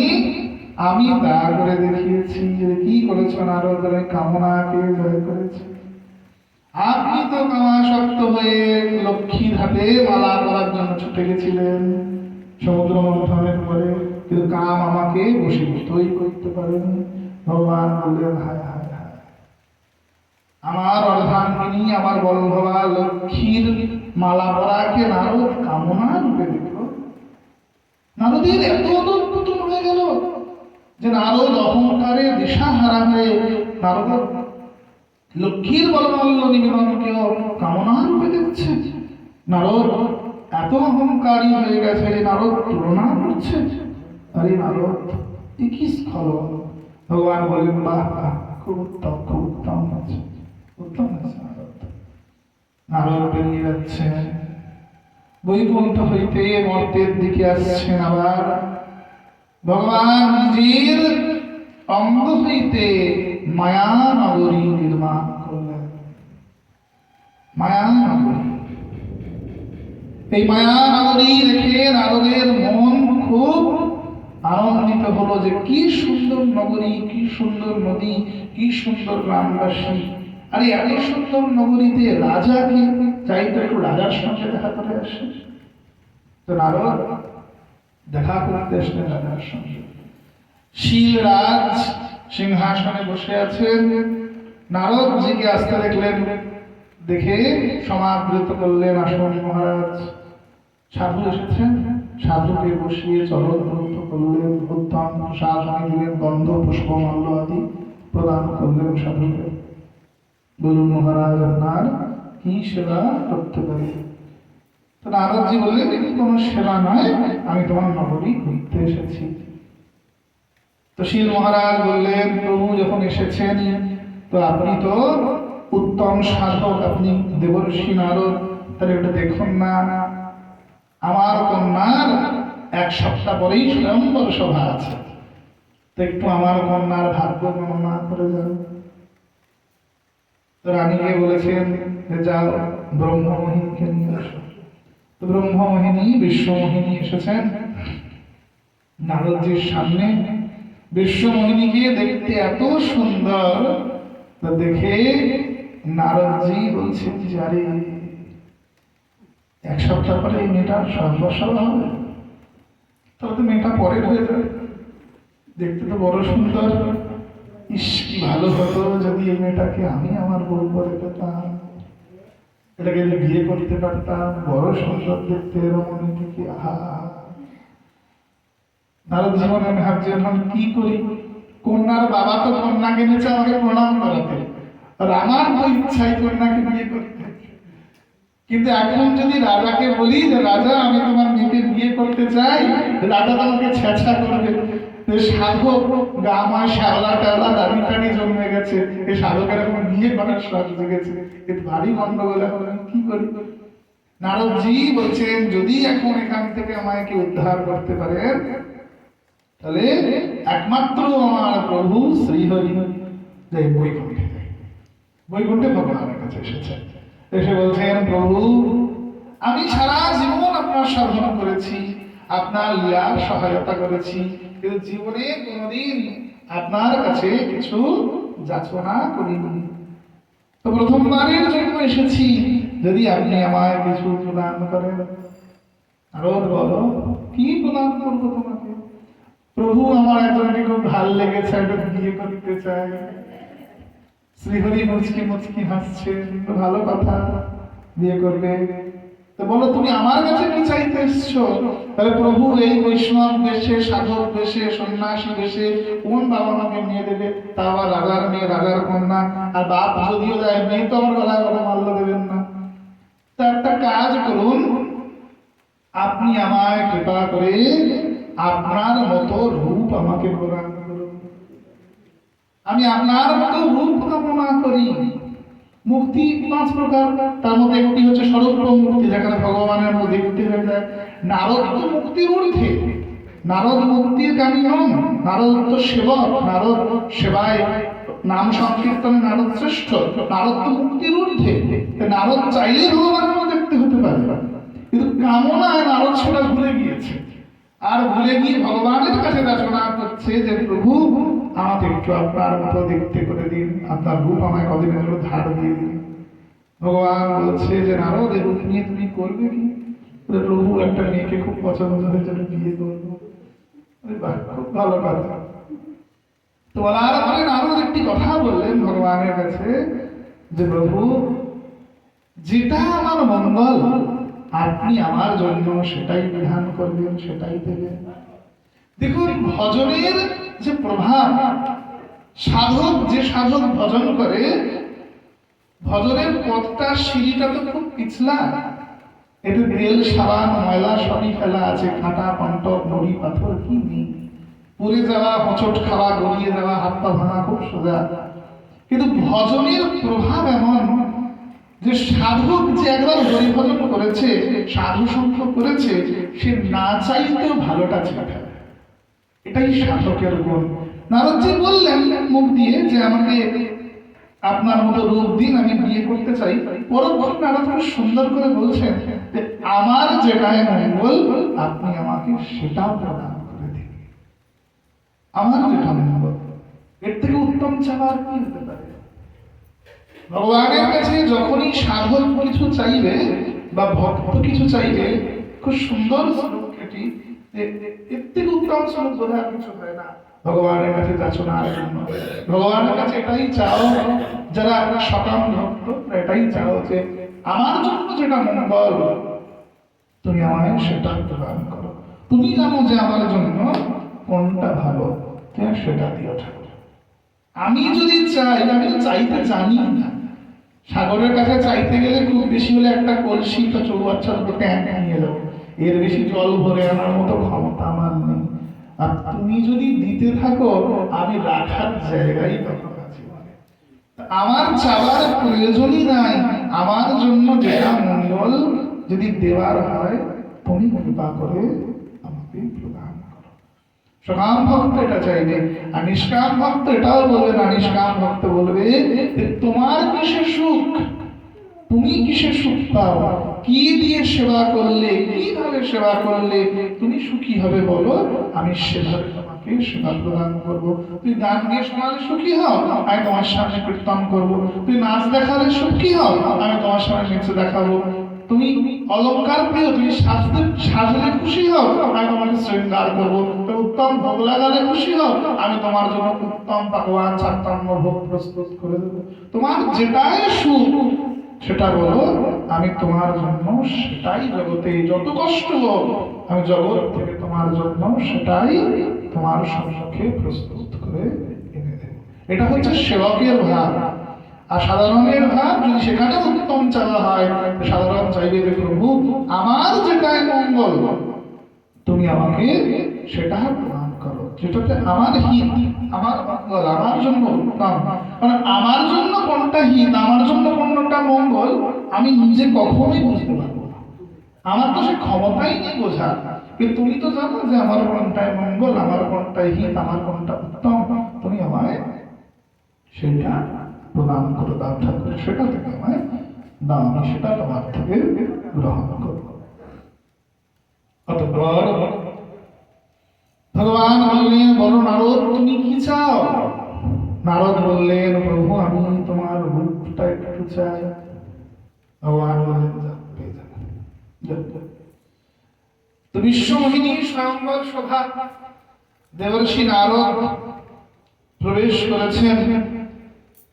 আমি তা করে দেখিয়েছি। কি করেছ নারদ? কামনাকে জয় করেছি। আপনি তো কামাসক্ত হয়ে লক্ষ্মীর হাতে মালা করার জন্য ছুটে গেছিলেন সমুদ্র মন্থনের পরে, কিন্তু কাম আমাকে বশীভূতই করতে পারেনি। ভগবান বললেন হায় হায় হায়, আমার অর্ধাঙ্গিনী আমার বল্লভা লক্ষ্মীর মালা পরাকে নারদ কামনা রূপে দেখল। নারদের এত অদ্ভুত হয়ে গেল যে নারদ অহংকারে দিশাহারা হয়ে নারদ লক্ষ্মীর বলমল্ল নিবেদনকেও কামনা রূপে দেখছে। নারদ এত অহংকারী হয়ে গেছে যে নারদ তুলনা করছে। আরে নারদ এ কি স্খলন! ভগবান বলেন বাহ বাহ, খুব উত্তম, খুব উত্তম আছে, উত্তম আছে নারদ। নারদ বেরিয়ে যাচ্ছেন, বৈকুণ্ঠ হইতে মর্তের দিকে আসছেন। আবার ভগবান নিজের অঙ্গ হইতে মায়া নগরী নির্মাণ করলেন। মায়া নগরী, এই মায়া নগরী দেখে নারদের মন খুব আনন্দিত হলো যে কি সুন্দর নগরী, কি সুন্দর নদী, কি সুন্দর গ্রামবাসী। আরে এত সুন্দর নগরীতে রাজা কি চাইতো একটু রাজার সঙ্গে দেখা করে আসে। তো নারদ দেখা করতে আসলেন রাজার সঙ্গে। শিলরাজ সিংহাসনে বসে আছেন, নারদজিকে আসতে দেখলেন, দেখে সমাদৃত করলেন। আসুন মহারাজ, সাধু এসেছেন। সাধুকে বসিয়ে চরণ ধৌত করলেন, উত্তম প্রসাদ দিলেন, গন্ধ পুষ্প মাল্য আদি প্রদান করলেন সাধুকে। বলুন মহারাজ আপনার কি সেবা করতে পারি? তো নারদজি বললেন কোনো সেবা নয়, আমি তোমার নগরী ঘুরতে এসেছি। তো শীল মহারাজ বললেন প্রভু যখন এসেছেন তো আপনি তো উত্তম সাধক, আপনি দেবর্ষি নারদ, তাহলে ওটা দেখুন না, আমার কন্যার 1 সপ্তাহ পরেই স্বয়ংবর সভা আছে, তো একটু আমার কন্যার ভাগ্য গণনা করে যান। তো রানীকে বলেছেন যে যাও ব্রহ্মমোহিনীকে নিয়ে আসো। তো ব্রহ্মমোহিনী বিশ্বমোহিনী এসেছেন নারদজির সামনে। বিশ্বমোহিনীকে দেখতে এত সুন্দর, তা দেখে নারদজি বলছেন যে আরে 1 সপ্তাহ পরে এই মেয়েটার সর্বসভা হবে, তাহলে তো মেয়েটা পরের হয়ে যাবে, দেখতে তো বড় সুন্দর। ইস কি ভালো হতো যদি এই মেয়েটাকে আমি আমার বউ করে পেতাম, এটাকে যদি বিয়ে করতে পারতাম, বড় সুন্দর দেখতে রমণীটিকে। আহা, নারদ জীবনে ভাবছে এখন কি করি, কন্যার বাবা তো কন্যা কিনেছে আমাকে প্রণাম করাতে, আর আমার তো ইচ্ছাই কন্যাকে বিয়ে করতে। কিন্তু এখন যদি রাজাকে বলি যে রাজা আমি তোমার মেয়েকে বিয়ে করতে চাই, রাজা তোমাকে ছেঁচা করবে, সাধক গামা শ্যাওলা টাওলা দাড়ি টাড়ি জন্মে গেছে, এই সাধকের এখন বিয়ে করার শখ জেগেছে, কিন্তু ভারী গন্ডগোল। এখন আমি কি করি? নারদজি বলছেন যদি এখন এখান থেকে আমাকে কেউ উদ্ধার করতে পারেন তাহলে একমাত্র আমার প্রভু শ্রীহরি। যে বৈকুণ্ঠে, বৈকুণ্ঠে ভগবানের কাছে এসেছে, এসে বলছেন প্রভু আমি সারা জীবন আপনার সাধন করেছি, আপনার লীলার সহায়তা করেছি, কিন্তু জীবনে কোনোদিন আপনার কাছে কিছু যাচনা করিনি। তো প্রথমবারের জন্য এসেছি, যদি আপনি আমায় কিছু প্রদান করেন। নারদ বলো, কি প্রদান করবো তোমাকে? প্রভু, আমার একজনকে খুব ভাল লেগেছে, একটু বিয়ে করতে চাই। শ্রীহরি মুচকি মুচকি হাসছেন, ভালো কথা, বিয়ে করবে। তো বলো, তুমি আমার কাছে কি চাইতে এসছো? তাহলে প্রভু এই বৈষ্ণব বেশে, সাধক বেশে, সন্ন্যাসী বেশে কোন বাবা মাকে নিয়ে দেবে? তা আবার রাজার মেয়ে, রাজার কন্যা, আর বাপ যদিও দেয়, মেয়ে তো আমার গলায় গলা মাল্য দেবেন না। তা একটা কাজ করুন, আপনি আমায় কৃপা করে আপনার মতো রূপ আমাকে প্রদান করুন। আমি আপনার মতো রূপ কামনা করি। মুক্তি 5 প্রকার, তার মধ্যে একটি হচ্ছে স্বরূপ মুক্তি, যেখানে ভগবানের মধ্যে মুক্তি হয়ে যায়। নারদ তো মুক্তির ঊর্ধ্বে, নারদ মুক্তির কামী নন, নারদ তো সেবক, নারদ সেবায়, নাম সংকীর্তনে নারদ শ্রেষ্ঠ, নারদ তো মুক্তির ঊর্ধ্বে। নারদ চাইলেই ভগবানের মধ্যে দেখতে হতে পারে, কিন্তু কামনায় নারদ সেটা ভুলে গিয়েছে। আর ভুলে গিয়ে ভগবানের কাছে যাচনা করছে যে প্রভু, আমাকে একটু আপনার মতো দেখতে করে দিন, আপনার রূপ আমায় কদিনের জন্য ধার দিয়ে দিন। ভগবান বলছে যে নারদ, এই রূপ নিয়ে তুমি করবে কি? প্রভু, একটা মেয়েকে খুব পছন্দ হয়েছে, বিয়ে করবো। খুব ভালো কথা। তো বলার পরে নারদ একটি কথা বললেন ভগবানের কাছে যে প্রভু, যেটা আমার মঙ্গল আপনি আমার জন্য সেটাই বিধান করবেন, সেটাই দেবেন। দেখুন, ভজনের যে প্রভাব, সাধক যে সাধক ভজন করে, ভজনের পথটা, সিঁড়িটা তো খুব পিছলা। এটা তেল, সাবান, ময়লা সবই ফেলা আছে, কাঁটা, কণ্টক, নড়ি, পাথর কি নেই। পড়ে যাওয়া, হোঁচট খাওয়া, গড়িয়ে যাওয়া, হাত পা ভাঙা খুব সোজা। কিন্তু ভজনের প্রভাব এমন যে সাধক যে একবার হরিভজন করেছে, সাধু সঙ্গ করেছে, সে না চাইতেও ভালোটা চেয়ে। এটাই সাধকের গুণ। নারদজি বললেন মুখ দিয়ে যে আমাকে আপনার মতো রূপ দিন, আমি বিয়ে করতে চাই। পরক্ষণ নারদ খুব সুন্দর করে বলছেন যে আমার যেটাই মঙ্গল আপনি আমাকে সেটাও প্রদান করে দিন। আমার যেটা মঙ্গল, এর থেকে উত্তম চাওয়ার কি হতে পারে? ভগবানের কাছে যখনই সাধক কিছু চাইবে বা ভক্ত কিছু চাইবে, খুব সুন্দর শ্লোক এটি, এর থেকে উত্তম শ্লোক বোঝার কিছু হয় না। ভগবানের কাছে যাচনার জন্য, ভগবানের কাছে এটাই চাও, যারা সকাম ভক্ত এটাই চাও যে আমার জন্য যেটা মঙ্গল তুমি আমায় সেটা প্রদান করো। তুমি জানো যে আমার জন্য কোনটা ভালো, সেটা দিও ঠাকুর। আমি যদি চাই, আমি তো চাইতে জানি না। সাগরের কাছে চাইতে গেলে খুব বেশি হলে একটা কলসি বা চৌবাচ্চার উপর ট্যাঙ্ক নিয়ে যাবো, এর বেশি জল ভরে আনার মতো ক্ষমতা আমার নেই। আর তুমি যদি দিতে থাকো, আমি রাখার জায়গাই তখন আছে। আমার চাওয়ার প্রয়োজনই নাই, আমার জন্য যেটা মঙ্গল যদি দেওয়ার হয় তুমি কৃপা করে আমাকে প্রদান করো। সকাম ভক্ত এটা চাইবে, আর নিষ্কাম ভক্ত এটাও বলবে না। নিষ্কাম ভক্ত বলবে তোমার কিসে সুখ, তুমি কিসে সুখ পাও, কি দিয়ে সেবা করলে, কিভাবে সেবা করলে তুমি সুখী হবে বলো, আমি সেভাবে তোমাকে সেবা প্রদান করবো। তুই গান দিয়ে শোনালে সুখী হও, আমি তোমার সামনে কীর্তন করবো। তুই নাচ দেখালে সুখী হও, আমি তোমার সামনে নেচে দেখাবো। তুমি অলঙ্কার প্রিয়, তুমি সাজলে খুশি হও, আমি তোমাকে শৃঙ্গার করবো। উত্তম ভোগ লাগালে খুশি হও, আমি তোমার জন্য উত্তম পাকওয়ান ছাত্রান্ন ভোগ প্রস্তুত করে দেবো। তোমার যেটাই সুখ সেটা বলো, আমি তোমার জন্য সেটাই, জগতে যত কষ্ট হোক আমি জগৎ থেকে তোমার জন্য সেটাই তোমার সম্মুখে প্রস্তুত করে এনে দেব। এটা হচ্ছে সেবকের ভাব। আর সাধারণের ভাব, যদি সেখানে উত্তম চাওয়া হয়, সাধারণ চাইবে যে প্রভু আমার যেটাই মঙ্গল তুমি আমাকে সেটা প্রদান করো, যেটাতে আমার হিত, আমার মঙ্গল, আমার জন্য উত্তম। মানে আমার জন্য কোনটা হিত, আমার জন্য কোনটা মঙ্গল আমি নিজে কখনোই বুঝতে পারবো না। আমার তো সে ক্ষমতাই নেই বোঝার। কিন্তু তুমি তো জানো যে আমার কোনটাই মঙ্গল, আমার কোনটাই হিত, আমার কোনটা উত্তম। তুমি আমায় সেটা প্রদান করে দাও ঠাকুর, সেটা থেকে আমায় দাও, আমি সেটা তোমার থেকে গ্রহণ করবো। অতঃপর ভগবান বললেন, বলো নারদ তুমি কি চাও? নারদ বললেন, প্রভু আমি তোমার রূপটা একটু চাই। ভগবান বললেন, পেয়ে যাবেন। তো বিশ্বমোহিনী স্বয়ংবর সভা দেবর্ষি নারদ প্রবেশ করেছেন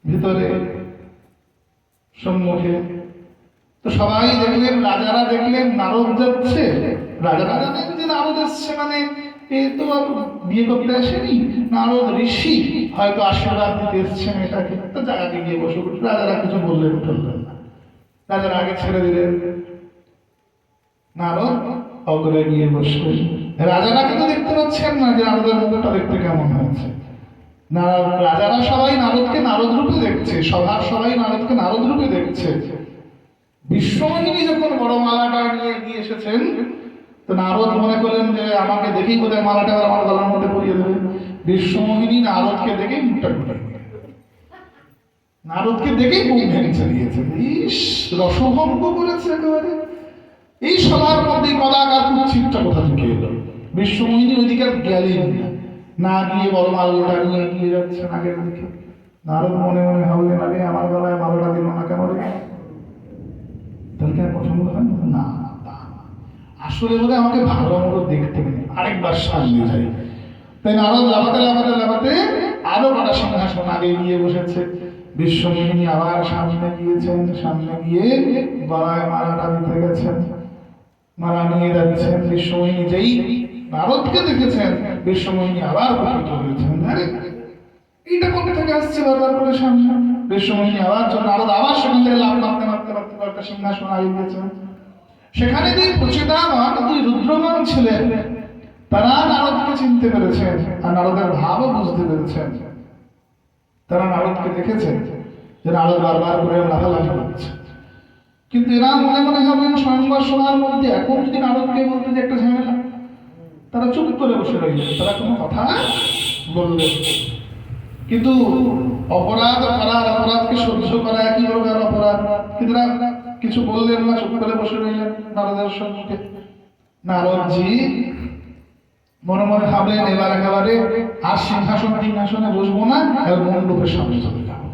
ভিতরে সম্মুখে। তো সবাই দেখলেন, রাজারা দেখলেন নারদ যাচ্ছে। রাজারা জানেন যে নারদ এসছে, মানে এ তো আর বিয়ে করতে আসেনি, নারদ ঋষি, হয়তো আশীর্বাদ দিতে এসছেন এটাকে, তো জায়গাকে গিয়ে বসে পড়ছে। রাজারা কিছু বললেন টললেন না, রাজারা আগে ছেড়ে দিলেন। নারদ অগ্রে গিয়ে বসলেন। রাজারা কিন্তু দেখতে পাচ্ছেন না যে নারদের মুখটা দেখতে কেমন হয়েছে। রাজারা সবাই নারদকে নারদ রূপে দেখছে, সভার সবাই নারদকে নারদ রূপে দেখছে। বিশ্বমোহিনী যখন বড় মালাটা নিয়ে এগিয়ে এসেছেন, তো নারদ মনে করেন যে আমাকে দেখেই বোধহয় মালাটা আমার গলার মধ্যে পরিয়ে দেবে। বিশ্বমোহিনী নারদকে দেখেই মুখটা ঘুরে, নারদকে দেখেই মুখ ভেঙে দিয়েছে। ইস, রসভঙ্গ করেছে একেবারে। এই সবার মধ্যে কদাকার কুচ্ছিতটা কোথা থেকে এলো? বিশ্বমোহিনী ওইদিকে গেলেন না, গিয়ে বড় মালাটা নিয়ে এগিয়ে যাচ্ছেন আগের দিকে। নারদ মনে মনে ভাবলেন, আরে আমার গলায় মালাটা দিল না কেন রে? তাহলে কেন পছন্দ হয় না? আসলে বোধহয় আমাকে ভালো মতো দেখতে নেই, আরেকবার সামনে যাই। তাই নারদ লাফাতে লাফাতে লাফাতে আরো কটা সিংহাসন আগে গিয়ে বসেছে। বিশ্বমোহিনী আবার সামনে গিয়েছেন, সামনে গিয়ে গলায় মালাটা দিতে গেছেন, মালা নিয়ে যাচ্ছেন। বিশ্বমোহিনী যেই নারদকে দেখেছেন, বিশ্বমোহিনী আবার প্রকৃত হয়েছেন, আরে এইটা কোথা থেকে আসছে বারবার করে সামনে। বিশ্বমোহিনী আবার নারদ আবার সেখান থেকে লাভ মারতে মারতে মারতে একটা সিংহাসন আগে গিয়েছেন। সেখানে দুই প্রচেতাগণ, দুই রুদ্রগণ ছিলেন। তারা নারদকে চিনতে পেরেছেন আর নারদের ভাবও বুঝতে পেরেছেন। তারা নারদকে দেখেছেন যে নারদ বারবার করে লাফালাফি করছে, কিন্তু এরা মনে মনে ভাবেন স্বয়ংবর সভার মধ্যে এখন যদি নারদকে বলতে যে একটা ঝামেলা, তারা চুপ করে বসে রইলেন, তারা কোনো কথা বললেন। কিন্তু অপরাধ করার, অপরাধকে সহ্য করা একই প্রকার অপরাধ, কিন্তু কিছু বললেন না, চুপ করে বসে রইলেন নারদের সম্মুখে। নারদজি মনে মনে ভাবলেন, এবার একেবারে আর সিংহাসনে বসবো না, আর মণ্ডপের সামনে চলে যাবো।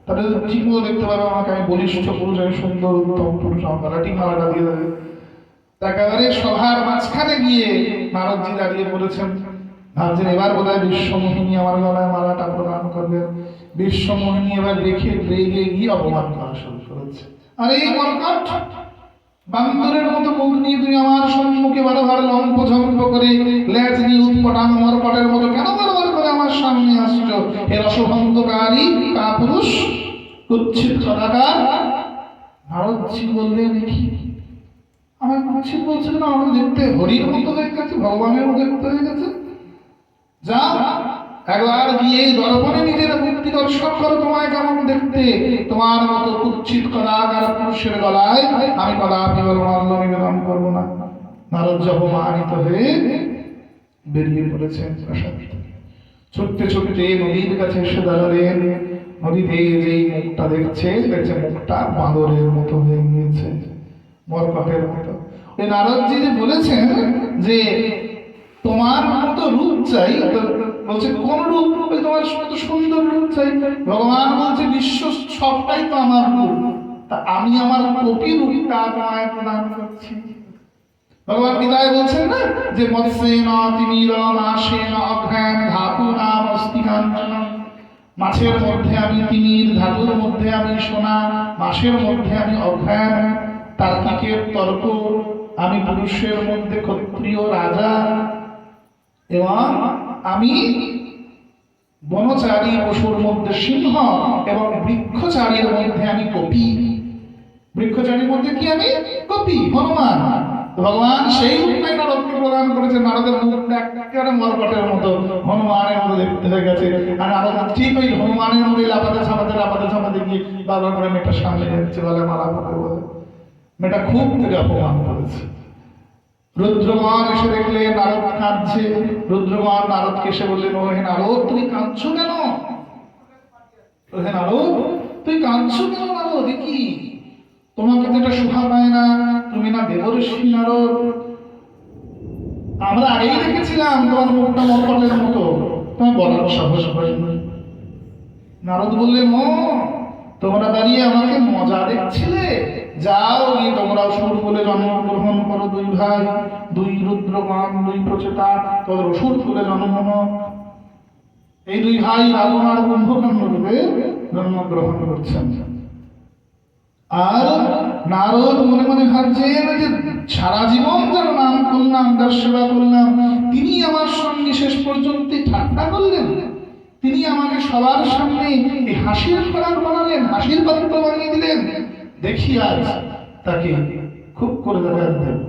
তাহলে ঠিক মতো দেখতে পাবে আমাকে, আমি বলিষ্ঠ পুরুষ, আমি সুন্দর উত্তম পুরুষ, আমার গলা ঠিক মালাটা দিয়ে দেবে। একেবারে সভার মাঝখানে গিয়ে নারদজি দাঁড়িয়ে পড়েছেন, ভাবছেন এবার বোধহয় বিশ্বমোহিনী আমার গলায় মালাটা প্রদান করবেন। বিশ্বমোহিনী এবার রেগে গিয়ে অপমান করা শুরু করেছে। আর এই মরকট, বান্দরের মতো মুখ নিয়ে তুমি আমার সম্মুখে বারবার লম্প ঝম্প করে লেজ নিয়ে উৎপটাং মরকটের মতো কেন বারবার করে আমার সামনে আসছো? হে রসভঙ্গকারী কাপুরুষ, কুচ্ছিত কদাকার। নারদজি বললেন, কি আমার কুচ্ছিত বলছেন না? আমাকে দেখতে হরির মতো হয়ে গেছে, ভগবানের মতো দেখতে হয়ে গেছে। যাও একবার গিয়ে দর্পণে নিজের মূর্তি দর্শন করো, তোমায় কেমন দেখতে। তোমার মতো কুচ্ছিত কদাকার পুরুষের গলায় আমি কদাপি মাল্য নিবেদন করবো না। নারদ অপমানিত হয়ে বেরিয়ে পড়েছেন প্রাসাদ থেকে। ছুটতে ছুটতে নদীর কাছে এসে দাঁড়ালেন। নদীতে যেই মুখটা দেখছে মুখটা বাঁদরের মতো হয়ে গিয়েছে, মরকটের মতো। ওই নারদজি যে বলেছেন যে তোমার মতো রূপ চাই, বলছে কোন রূপ? তোমার মতো সুন্দর রূপ চাই। ভগবান বলছে বিশ্ব সবটাই তো আমার রূপ, তা আমি আমার কপি রূপটা তোমায় প্রদান করছি। ভগবান গীতায় বলছেন না যে মৎস্যেন তিমিরম আশেন অঘ্রাণ ধাতু নাম অস্তিকাঞ্চন। মাছের মধ্যে আমি তিমির, ধাতুর মধ্যে আমি সোনা, মাছের মধ্যে আমি অঘ্রাণ। তার্কিকের তর্ক, আমি পুরুষের মধ্যে ক্ষত্রিয় রাজা, এবং আমি বনচারী পশুর মধ্যে সিংহ, এবং বৃক্ষচারীর মধ্যে আমি কপি। বৃক্ষচারীর মধ্যে কি? আমি কপি, হনুমান। ভগবান সেই রূপটাই নারদকে প্রদান করেছে। নারদের মুখটা একেবারে মরকটের মতো, হনুমানের মতো দেখতে হয়ে গেছে। আর নারদ ঠিক ওই হনুমানের মধ্যে লাফাতে ঝাপাতে গিয়ে বারবার করে মেয়েটার সামনে যাচ্ছে, বলে মালা পড়ে বলে। মেয়েটা খুব থেকে অপমান করেছে। রুদ্রগণ এসে দেখলে নারদ কাঁদছে। রুদ্রগণ নারদকে এসে বললেন, ও হে নারদ, তুমি কাঁদছো কেন? হে নারদ, তুই কাঁদছো কেন? নারদ, কি তোমাকে তো এটা শোভা পায় না, তুমি না দেবর্ষি নারদ। আমরা আগেই দেখেছিলাম তোমার মুখটা মরকটের মতো, তোমার বলার সাহস হয়নি। নারদ বললেন, ও তোমরা দাঁড়িয়ে আমাকে মজা দেখছিলে, যাও গিয়ে তোমরা অসুর বলে জন্মগ্রহণ করো, দুই ভাই, দুই রুদ্রগণ, দুই প্রচেতা, তোদের অসুর কুলে জন্ম হোক। এই দুই ভাই রাবণ আর কুম্ভকর্ণ রূপে জন্মগ্রহণ করছেন। আর নারদ মনে মনে ভাবছেন যে সারা জীবন যেন নাম করলাম, তার সেবা করলাম, তিনি আমার সঙ্গে শেষ পর্যন্ত ঠাট্টা করলেন, তিনি আমাকে সবার সামনে এই হাসির খোরাক বানালেন, হাসির পাত্র বানিয়ে দিলেন। দেখি আজ তাকে খুব করে দেখা দেব।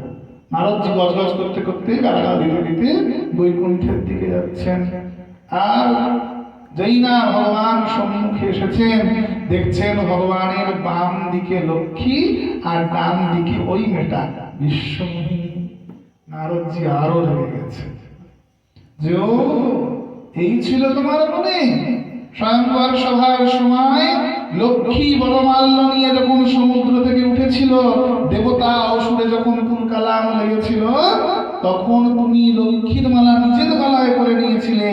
নারদজি গজগজ করতে করতে গালাগাল দিতে দিতে বৈকুণ্ঠের দিকে যাচ্ছেন। আর যেই না ভগবান সম্মুখে এসেছেন, দেখছেন ভগবানের বাম দিকে লক্ষ্মী আর ডান দিকে ওই মেটা বিশ্বমোহিনী। নারদজি আরো লেগে গেছে যে ও এই ছিল তোমার মনে। স্বয়ংবর সভার সময় লক্ষ্মী বনমাল্য নিয়ে যখন সমুদ্র থেকে উঠেছিল, দেবতা অসুরে যখন কুলকালাম লেগেছিল, তখন তুমি লক্ষ্মীর মালা নিজের গলায় করে নিয়েছিলে।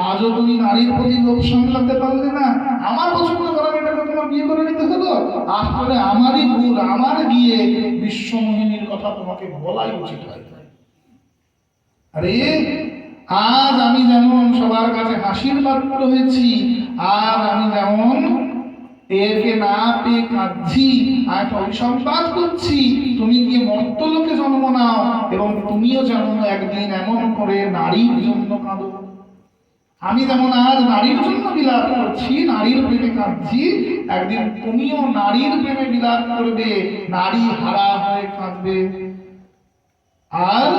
আজও তুমি নারীর প্রতি লোভ সামলাতে পারলে না, আমার পছন্দ করা মেয়েটাকে তোমার বিয়ে করে নিতে হলো। আসলে আমারই ভুল, আমার গিয়ে বিশ্বমোহিনীর কথা তোমাকে বলাই উচিত হয়। আরে আজ আমি যেমন সবার কাছে হাসির পাত্র হয়েছি, আর আমি যেমন একে না পেয়ে কাঁদছি, আর অভিসম্পাদ করছি, তুমি গিয়ে মর্তলোকে জন্ম নাও এবং তুমিও যেন একদিন এমন করে নারীর জন্য কাঁদো। আমি যেমন আজ নারীর জন্য বিলাপ করছি, নারীর প্রেমে কাঁদছি, একদিন তুমিও নারীর প্রেমে বিলাপ করবে, নারী হারা হয়ে কাঁদবে। আর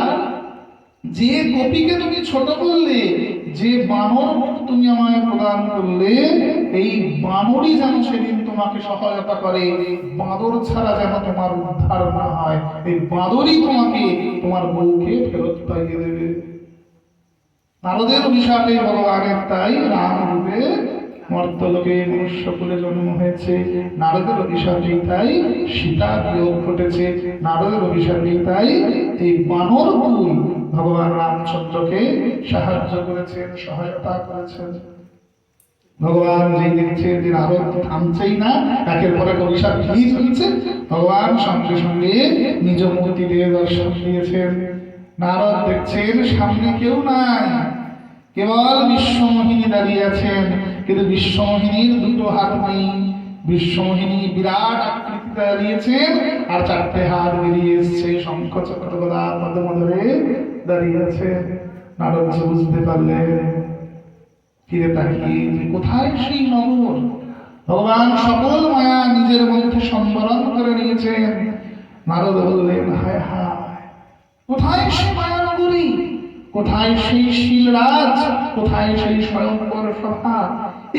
যে গোপীকে তুমি ছোট করলে, যে বানর মুখ তুমি আমায় প্রদান করলে, এই বানরই যেন সেদিন তোমাকে সহায়তা করে, বাঁদর ছাড়া যেন তোমার উদ্ধার না হয়, এই বাঁদরই তোমাকে তোমার বউকে ফেরত পাইয়ে দেবে। নারদের অভিশাপে ভগবানের তাই রাম রূপে মর্তলোকে মনুষ্য কুলে জন্ম হয়েছে। নারদের অভিশাপেই তাই সীতা বিয়োগ ঘটেছে। নারদের অভিশাপেই তাই এই বানর কুল ভগবান রামচন্দ্রকে সাহায্য করেছেন, সহায়তা করেছেন। ভগবান যেই দেখছে যে নারদ থামছেই না, একের পর এক অভিশাপ দিয়েই চলছে, ভগবান সঙ্গে সঙ্গে নিজ মূর্তি দিয়ে দর্শন দিয়েছেন। নারদ দেখছেন সামনে কেউ নাই, কেবল বিশ্বমোহিনী দাঁড়িয়ে আছেন, কিন্তু বিশ্বমোহিনীর দুটো হাত নেই। বিশ্বমোহিনী বিরাট আকৃতিতে দাঁড়িয়েছেন, আর চারটে হাত বেরিয়ে এসছে, শঙ্খ চক্র গদা পদ্ম ধরে দাঁড়িয়ে আছে। নারদ বুঝতে পারলেন, ফিরে তাকিয়ে কোথায় সেই নগর। ভগবান সকল মায়া নিজের মধ্যে সম্বরণ করে নিয়েছেন। নারদ বললেন, হায় হায়, কোথায় সেই মায়া নগরী, কোথায় সেই শিলরাজ, কোথায় সেই স্বয়ংবর সভা?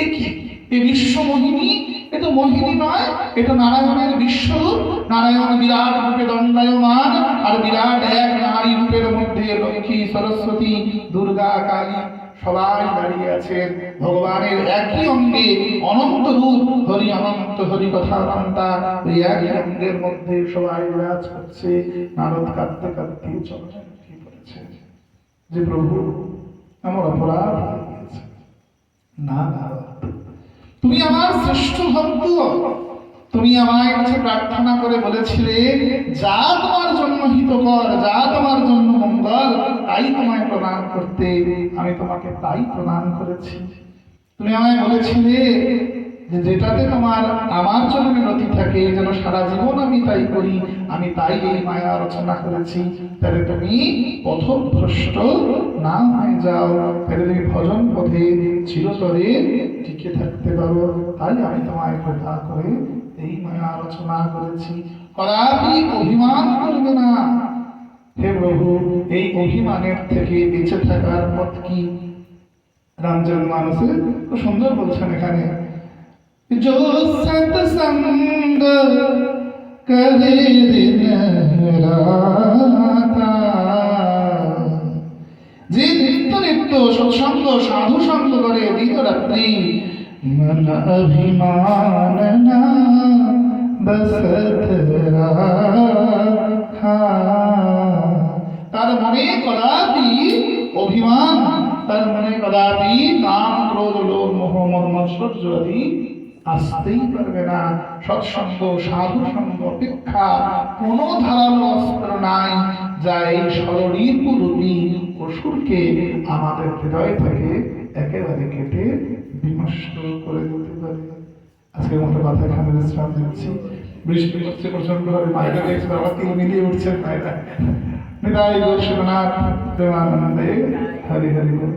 এ কি, এ বিশ্বমোহিনী? এ তো মোহিনী নয়, এটা নারায়ণের বিশ্বরূপ। নারায়ণ বিরাট রূপে দণ্ডায়মান, আর বিরাট এক নারী রূপের মধ্যে লক্ষ্মী, সরস্বতী, দুর্গা, কালী সবাই দাঁড়িয়ে আছেন। ভগবানের একই অঙ্গে অনন্ত রূপ, হরি অনন্ত, হরি কথা অনন্তা, ওই একই অঙ্গের মধ্যে সবাই বিরাজ করছে। নারদ কাঁদতে কাঁদতে চলে পড়েছে যে প্রভু আমার অপরাধ হয়ে গিয়েছে। না নারদ, তুমি আমার শ্রেষ্ঠ ভক্ত, তুমি আমার কাছে প্রার্থনা করে বলেছিলে যা তোমার জন্য হিতকর, যা তোমার জন্য মঙ্গল, তাই তোমায় প্রদান করতে, আমি তোমাকে তাই প্রদান করেছি। তুমি আমায় বলেছিলে যে যেটাতে তোমার আমার জন্য রতি থাকে, যেন সারা জীবন আমি তাই করি, আমি তাই এই মায়া রচনা করেছি। তাহলে তুমি পথভ্রষ্ট না হয়ে যাও, তাহলে তুমি ভজন পথে চিরতরে টিকে থাকতে পারো, তাই আমি তোমায় কৃপা করে এই মায়া রচনা করেছি। কদাপি অভিমান করবে না। হে প্রভু, এই অভিমানের থেকে বেঁচে থাকার পথ কি? রামচন্দ্রমানসে খুব সুন্দর বলছেন এখানে, जो सत्संग करे दिन राता, যে নিত্য নিত্য সৎসঙ্গ সাধু সঙ্গ করে দিন রাত্রি, मन अभिमान ना बसत राखा, তার মনে কদাপি অভিমান, তার মনে কদাপি কাম ক্রোধ লোভ মোহ মর্ম সহ্য আদি আসতেই পারবে না। সৎসঙ্গ সাধু সঙ্গ অপেক্ষা কোন ধারালো অস্ত্র নাই যা এই ষড়রিপু রূপী অসুরকে আমাদের হৃদয় থেকে একেবারে কেটে বিনষ্ট করে দিতে পারে। আজকের মতো কথা এখানে বিশ্রাম দিচ্ছি। বৃষ্টি হচ্ছে প্রচন্ড ভাবে, মায়েরা দেখছে বাবা তিল মিলিয়ে উঠছে মায়েরা। নিতাই গৌর শিবনাথ প্রেমানন্দে হরি হরি বল।